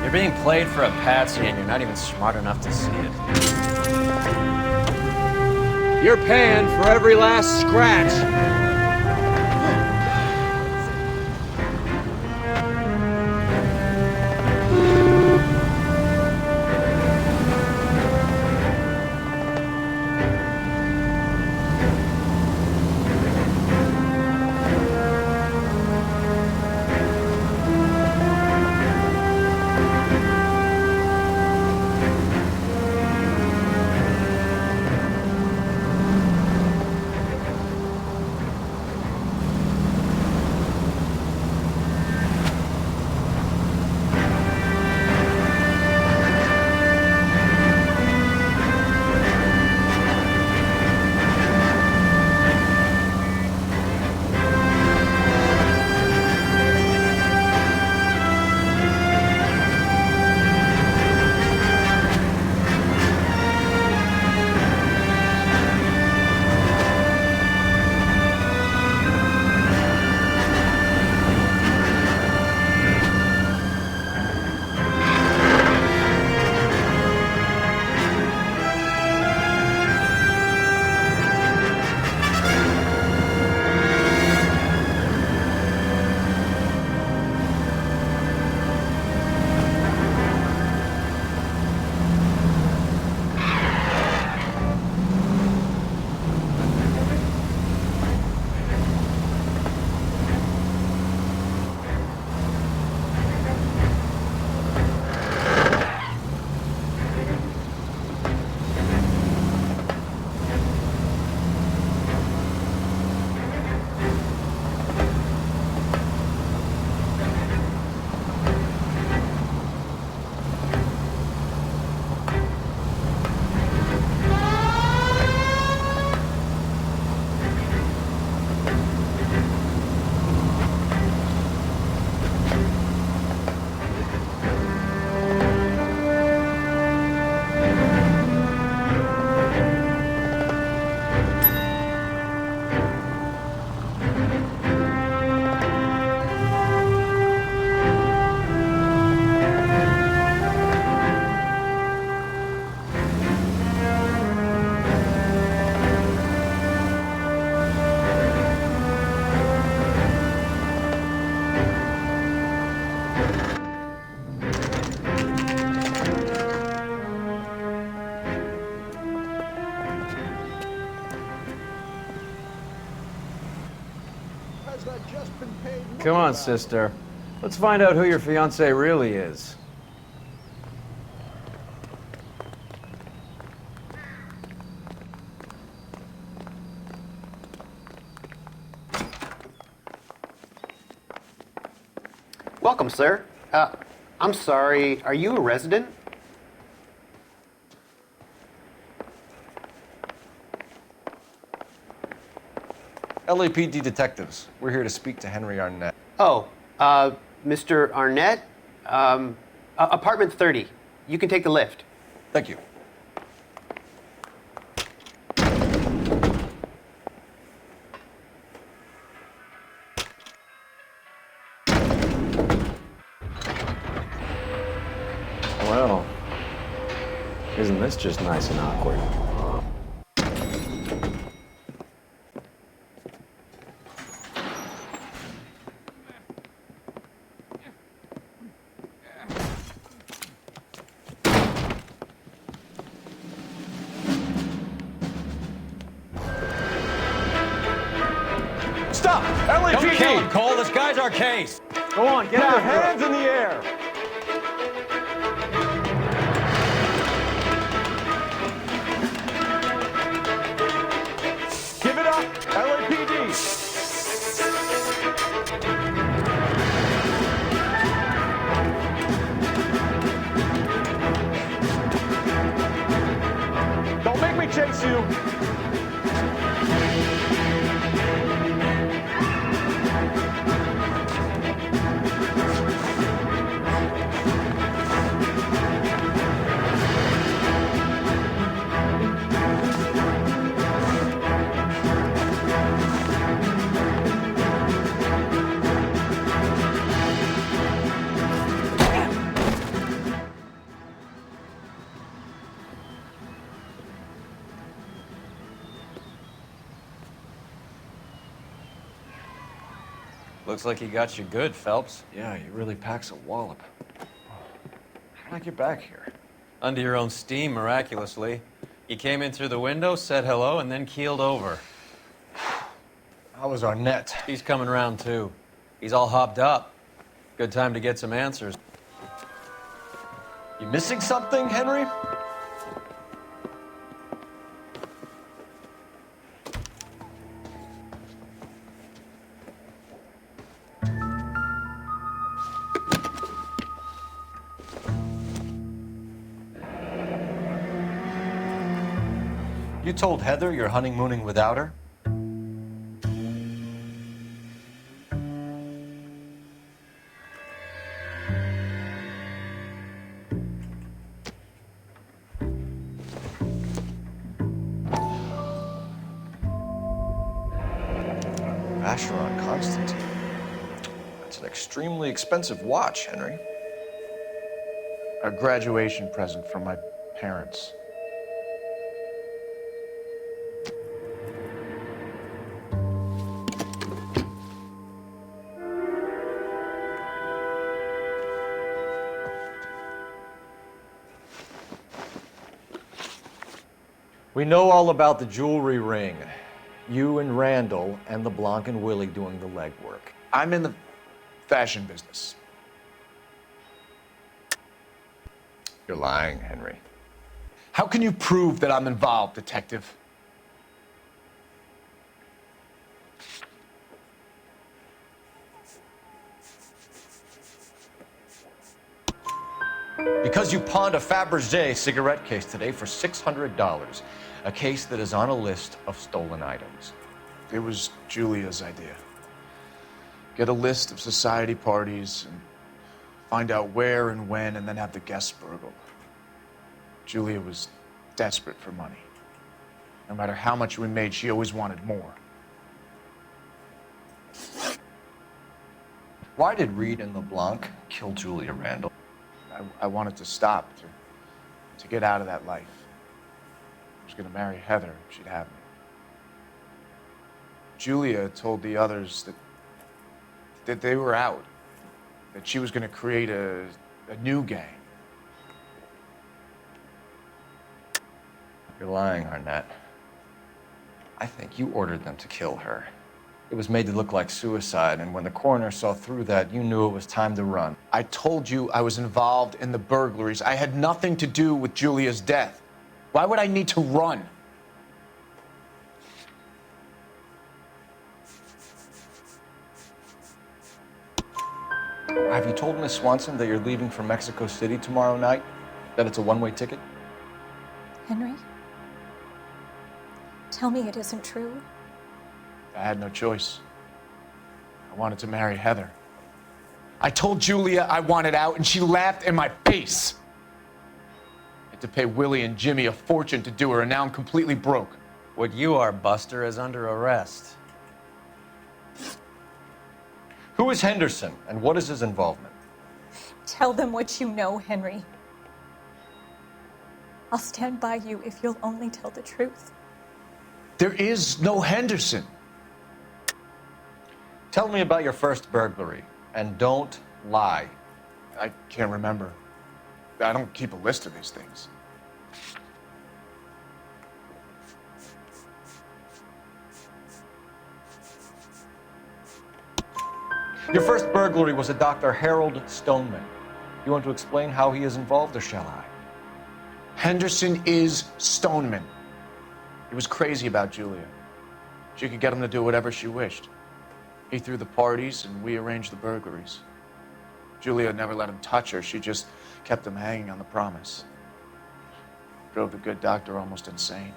You're being played for a patsy and you're not even smart enough to see it.
You're paying for every last scratch.
come on, sister. Let's find out who your fiance really is.
Welcome, sir. I'm sorry, are you a resident?
LAPD detectives. We're here to speak to Henry Arnett.
Oh, Mr. Arnett? Apartment 30. You can take the lift.
Thank you.
Well, isn't this just nice and awkward?
Stop! LAPD!
Don't kill him, Cole. This guy's our case.
Go on, get out. Your hands in the air. Give it up, LAPD. Don't make me chase you.
Looks like he got you good, Phelps.
Yeah, he really packs a wallop. How did I get back here?
Under your own steam, miraculously. You came in through the window, said hello, and then keeled over.
How was Arnett?
He's coming round, too. He's all hopped up. Good time to get some answers.
You missing something, Henry? You told Heather you're honeymooning without her? Vacheron Constantine. That's an extremely expensive watch, Henry.
A graduation present from my parents.
We know all about the jewelry ring. You and Randall and LeBlanc and Willie doing the legwork.
I'm in the fashion business.
You're lying, Henry.
How can you prove that I'm involved, detective?
Because you pawned a Fabergé cigarette case today for $600. A case that is on a list of stolen items.
It was Julia's idea. Get a list of society parties and find out where and when, and then have the guests burgled. Julia was desperate for money. No matter how much we made, she always wanted more.
Why did Reed and LeBlanc kill Julia Randall?
I wanted to stop, to get out of that life. I was going to marry Heather if she'd have me. Julia told the others that they were out, that she was going to create a new gang.
You're lying, Arnett. I think you ordered them to kill her. It was made to look like suicide, and when the coroner saw through that, you knew it was time to run.
I told you I was involved in the burglaries. I had nothing to do with Julia's death. Why would I need to run?
Have you told Miss Swanson that you're leaving for Mexico City tomorrow night? That it's a one-way ticket?
Henry? Tell me it isn't true.
I had no choice. I wanted to marry Heather. I told Julia I wanted out, and she laughed in my face. I had to pay Willie and Jimmy a fortune to do her, and now I'm completely broke.
What you are, Buster, is under arrest.
Who is Henderson, and what is his involvement?
Tell them what you know, Henry. I'll stand by you if you'll only tell the truth.
There is no Henderson.
Tell me about your first burglary, and don't lie.
I can't remember. I don't keep a list of these things.
Your first burglary was at Dr. Harold Stoneman. You want to explain how he is involved, or shall I?
Henderson is Stoneman. He was crazy about Julia. She could get him to do whatever she wished. He threw the parties, and we arranged the burglaries. Julia never let him touch her. She just kept him hanging on the promise. Drove the good doctor almost insane.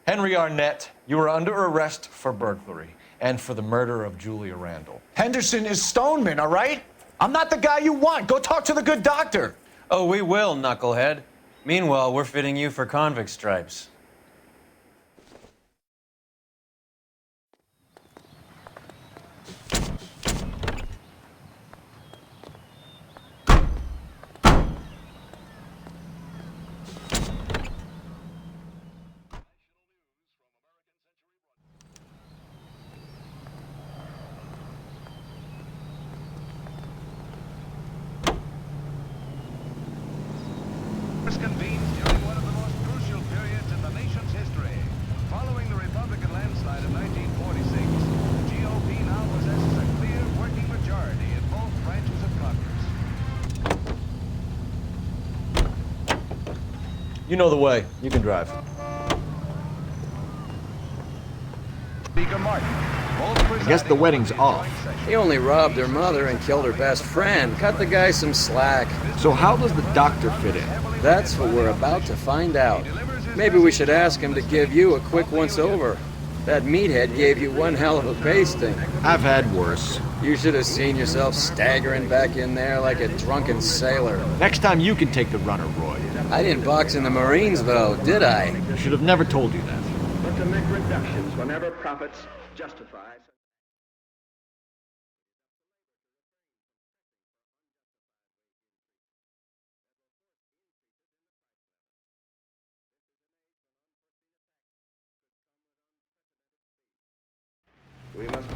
Henry Arnett, you are under arrest for burglary and for the murder of Julia Randall.
Henderson is Stoneman, all right? I'm not the guy you want. Go talk to the good doctor.
Oh, we will, knucklehead. Meanwhile, we're fitting you for convict stripes.
Convened during one of the most crucial periods in the nation's history. Following the Republican landslide of 1946, the GOP now possesses a clear working majority in both branches of Congress.
You know the way. You can drive.
Speaker Martin.
I guess the wedding's off.
He only robbed her mother and killed her best friend. Cut the guy some slack.
So how does the doctor fit in?
That's what we're about to find out. Maybe we should ask him to give you a quick once-over. That meathead gave you one hell of a pasting.
I've had worse.
You should have seen yourself staggering back in there like a drunken sailor.
Next time you can take the runner, Roy.
I didn't box in the Marines, though, did I?
I should have never told you that.
But to make reductions whenever profits justify. We must be.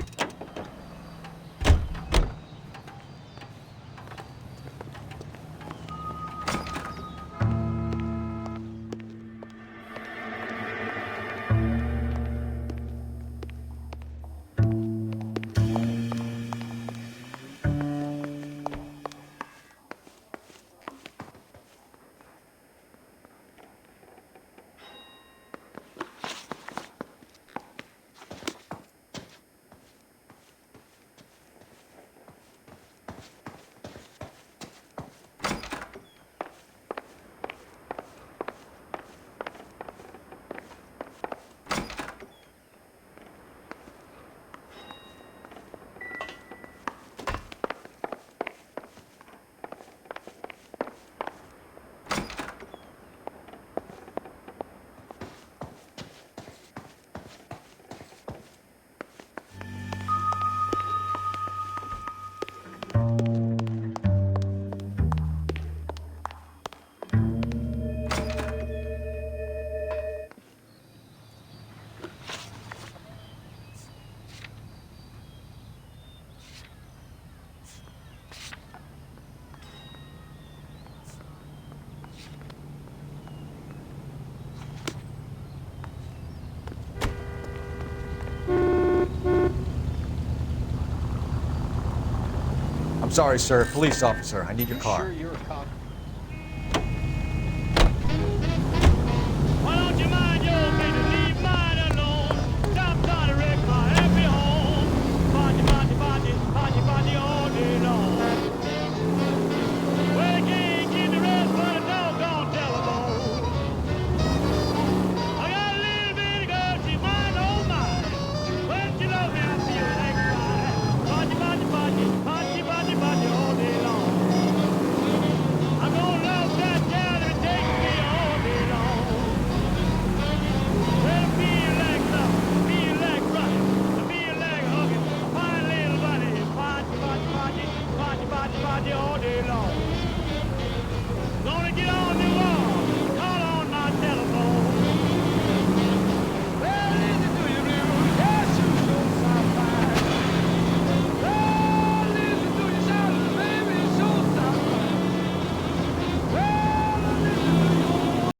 sorry, sir. Police officer, I need your car.
Sure you're a cop?
Why don't you mind your business? Leave mine alone. Stop trying to wreck my happy home. Party, party, party, party, party all day long. Well, I can't get the rest for the doggone telephone. I got a little bitty girl, she's mine, oh mine. When she loves me, I feel like crying. Party, party, party, party, party, party all day long. I'm gonna love that gal if it takes me all day long. Well, I feel like love, I feel like running, I feel like hugging a fine little bunny. Party, party, party, party, party, party all day long. Gonna get on the wall, call on my telephone. Well, listen to you, blues, yes, you sure sound fine. Well, listen to you shout, baby, you sure sound fine. Well, listen to you.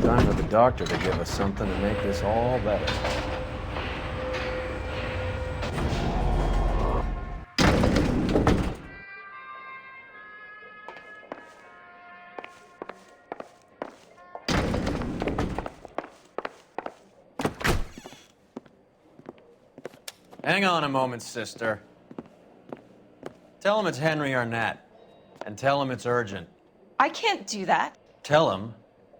Time for the doctor to give us something to make this all better.
Hang on a moment, sister. Tell him it's Henry Arnett, and tell him it's urgent.
I can't do that.
Tell him,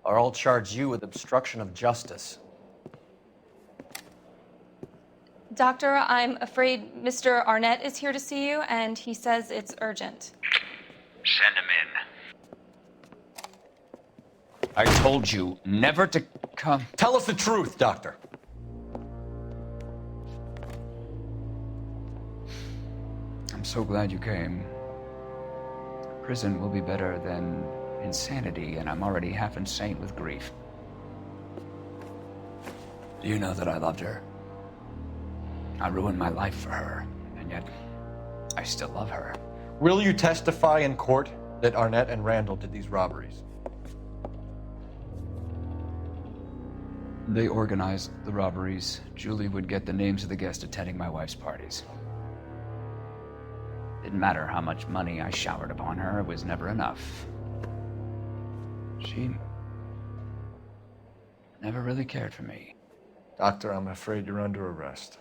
or I'll charge you with obstruction of justice.
Doctor, I'm afraid Mr. Arnett is here to see you, and he says it's urgent.
Send him in.
I told you never to come.
Tell us the truth, Doctor.
I'm so glad you came. Prison will be better than insanity, and I'm already half insane with grief. Do you know that I loved her? I ruined my life for her, and yet I still love her.
Will you testify in court that Arnett and Randall did these robberies?
They organized the robberies. Julie would get the names of the guests attending my wife's parties. Didn't matter how much money I showered upon her, it was never enough. She never really cared for me.
Doctor, I'm afraid you're under arrest.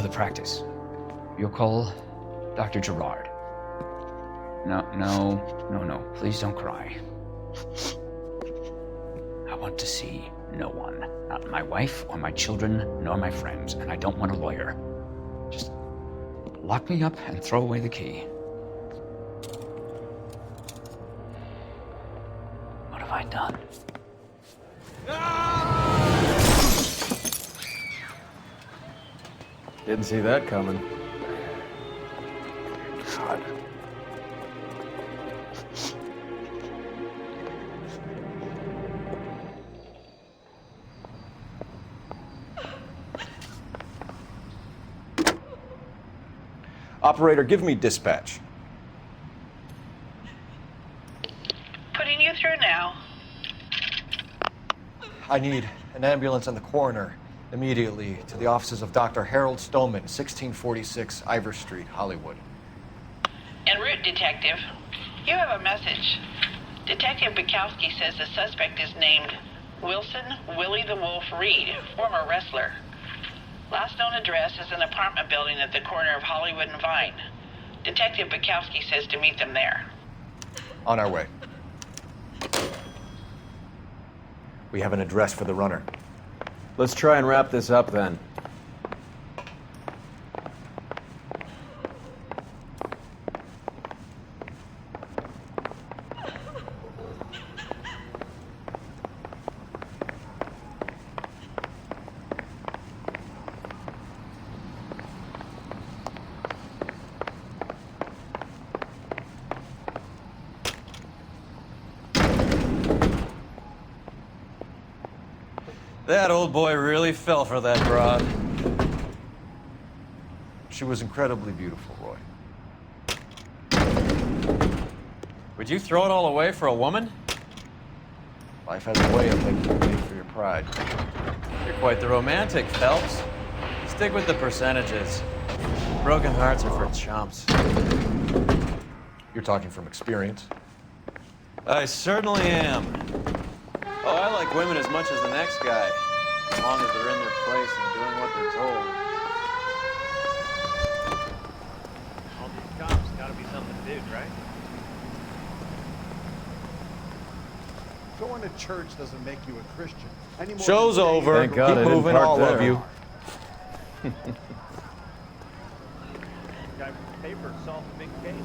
The practice. You'll call Dr. Gerard. No. Please don't cry. I want to see no one. Not my wife or my children, nor my friends. And I don't want a lawyer. Just lock me up and throw away the key. What have I done?
Didn't see that coming.
God.
Operator, give me dispatch. I need an ambulance and the coroner immediately to the offices of Dr. Harold Stoneman, 1646 Ivor Street, Hollywood.
En route, Detective. You have a message. Detective Bukowski says the suspect is named Wilson Willie the Wolf Reed, former wrestler. Last known address is an apartment building at the corner of Hollywood and Vine. Detective Bukowski says to meet them there.
On our way. We have an address for the runner.
Let's try and wrap this up then.
That old boy really fell for that broad.
She was incredibly beautiful, Roy.
Would you throw it all away for a woman?
Life has a way of making you pay for your pride.
You're quite the romantic, Phelps. Stick with the percentages. Broken hearts are for chumps.
You're talking from experience.
I certainly am. Oh, I like women as much as the next guy, as long as they're in their place and doing what they're told.
All these cops gotta be something to do, right?
Going to church doesn't make you a Christian. Any more
Show's
than
over.
Thank God I
Keep
didn't
moving,
park
all
there.
of you.
Guy with the paper solved a big case.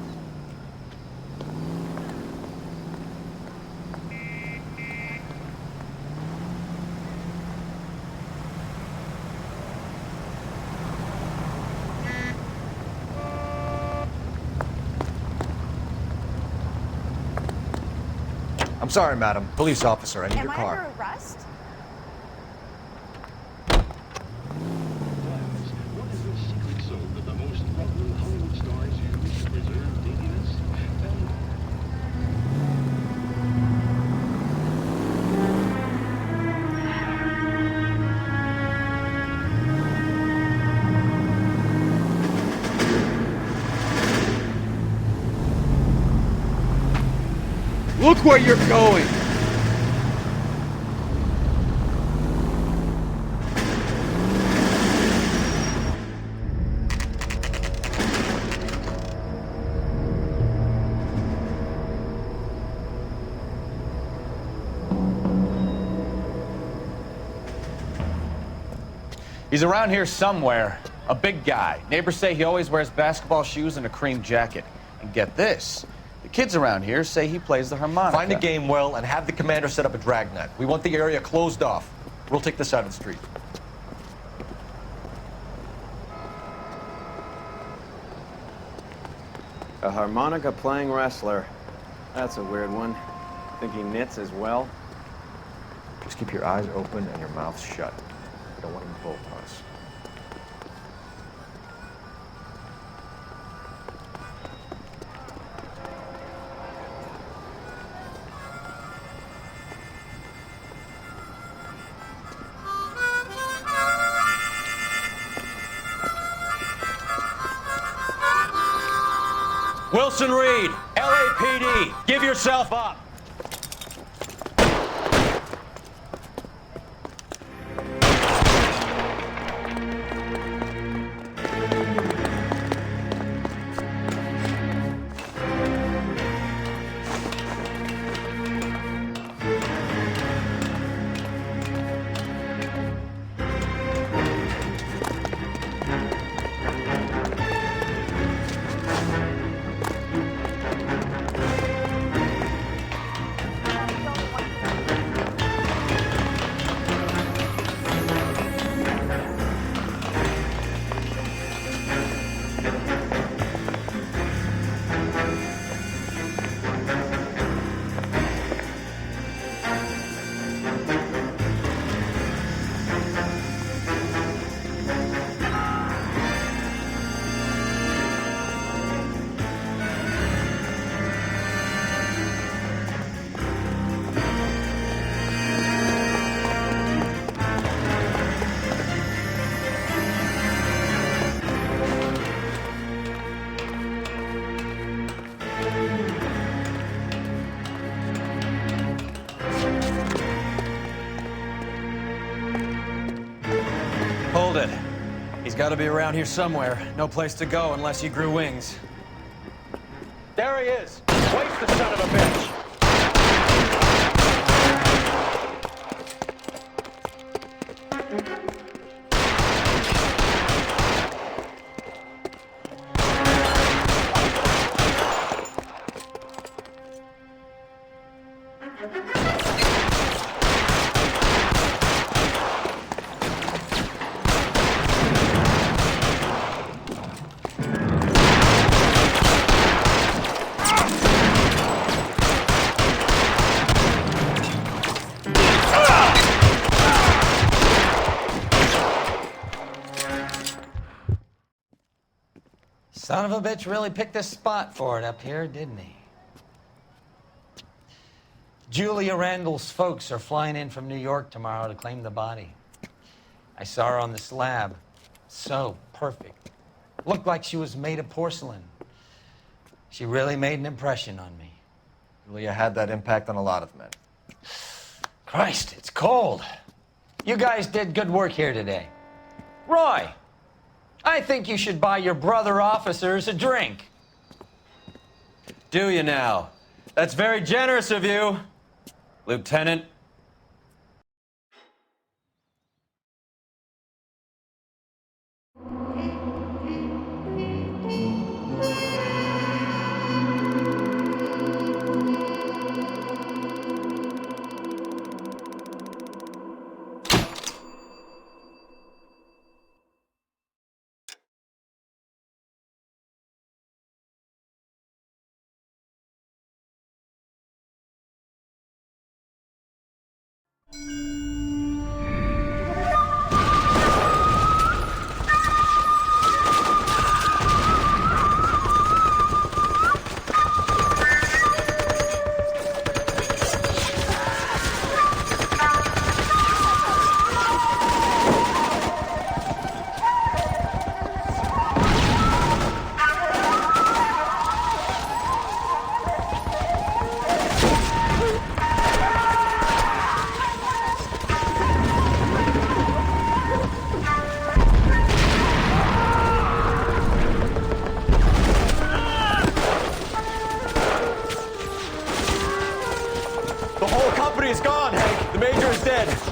I'm sorry, madam. Police officer, I need
Am
your
I
car.
under arrest?
What is the secret soap that the most lovely Hollywood stars use to preserve daintiness?
Look where you're going!
He's around here somewhere. A big guy. Neighbors say he always wears basketball shoes and a cream jacket. And get this. The kids around here say he plays the harmonica.
Find the game well and have the commander set up a dragnet. We want the area closed off. We'll take this side of the street.
A harmonica playing wrestler. That's a weird one. Think he knits as well?
Just keep your eyes open and your mouth shut. We don't want him to bolt on us.
Wilson Reed, LAPD, give yourself up. He's got to be around here somewhere. No place to go unless he grew wings.
There he is. Waste the son of a bitch.
Son of a bitch really picked a spot for it up here, didn't he? Julia Randall's folks are flying in from New York tomorrow to claim the body. I saw her on the slab. So perfect. Looked like she was made of porcelain. She really made an impression on me.
Julia had that impact on a lot of men.
Christ, it's cold. You guys did good work here today. Roy, I think you should buy your brother officers a drink.
Do you now? That's very generous of you, Lieutenant.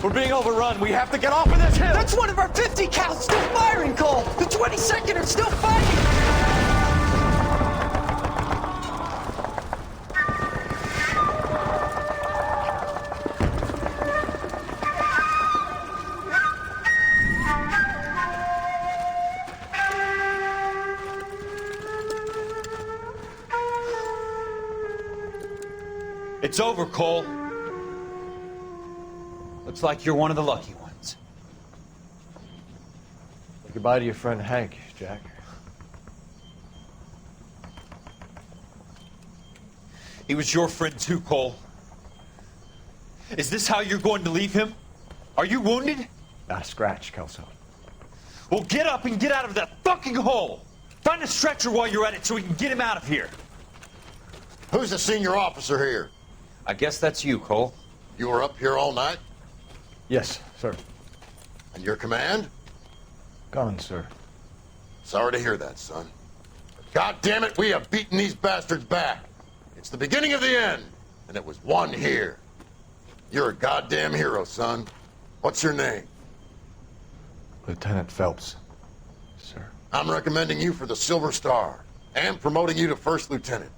We're being overrun. We have to get off of this hill.
That's one of our 50 cal still firing, Cole. The 22nd are still fighting.
It's over, Cole. Looks like you're one of the lucky ones.
Say goodbye to your friend Hank, Jack.
He was your friend too, Cole. Is this how you're going to leave him? Are you wounded?
Not a scratch, Kelso.
Well, get up and get out of that fucking hole! Find a stretcher while you're at it so we can get him out of here.
Who's the senior officer here?
I guess that's you, Cole.
You were up here all night?
Yes, sir.
And your command?
Gone, sir.
Sorry to hear that, son. But God damn it, we have beaten these bastards back. It's the beginning of the end, and it was one here. You're a goddamn hero, son. What's your name?
Lieutenant Phelps, sir.
I'm recommending you for the Silver Star and promoting you to First Lieutenant.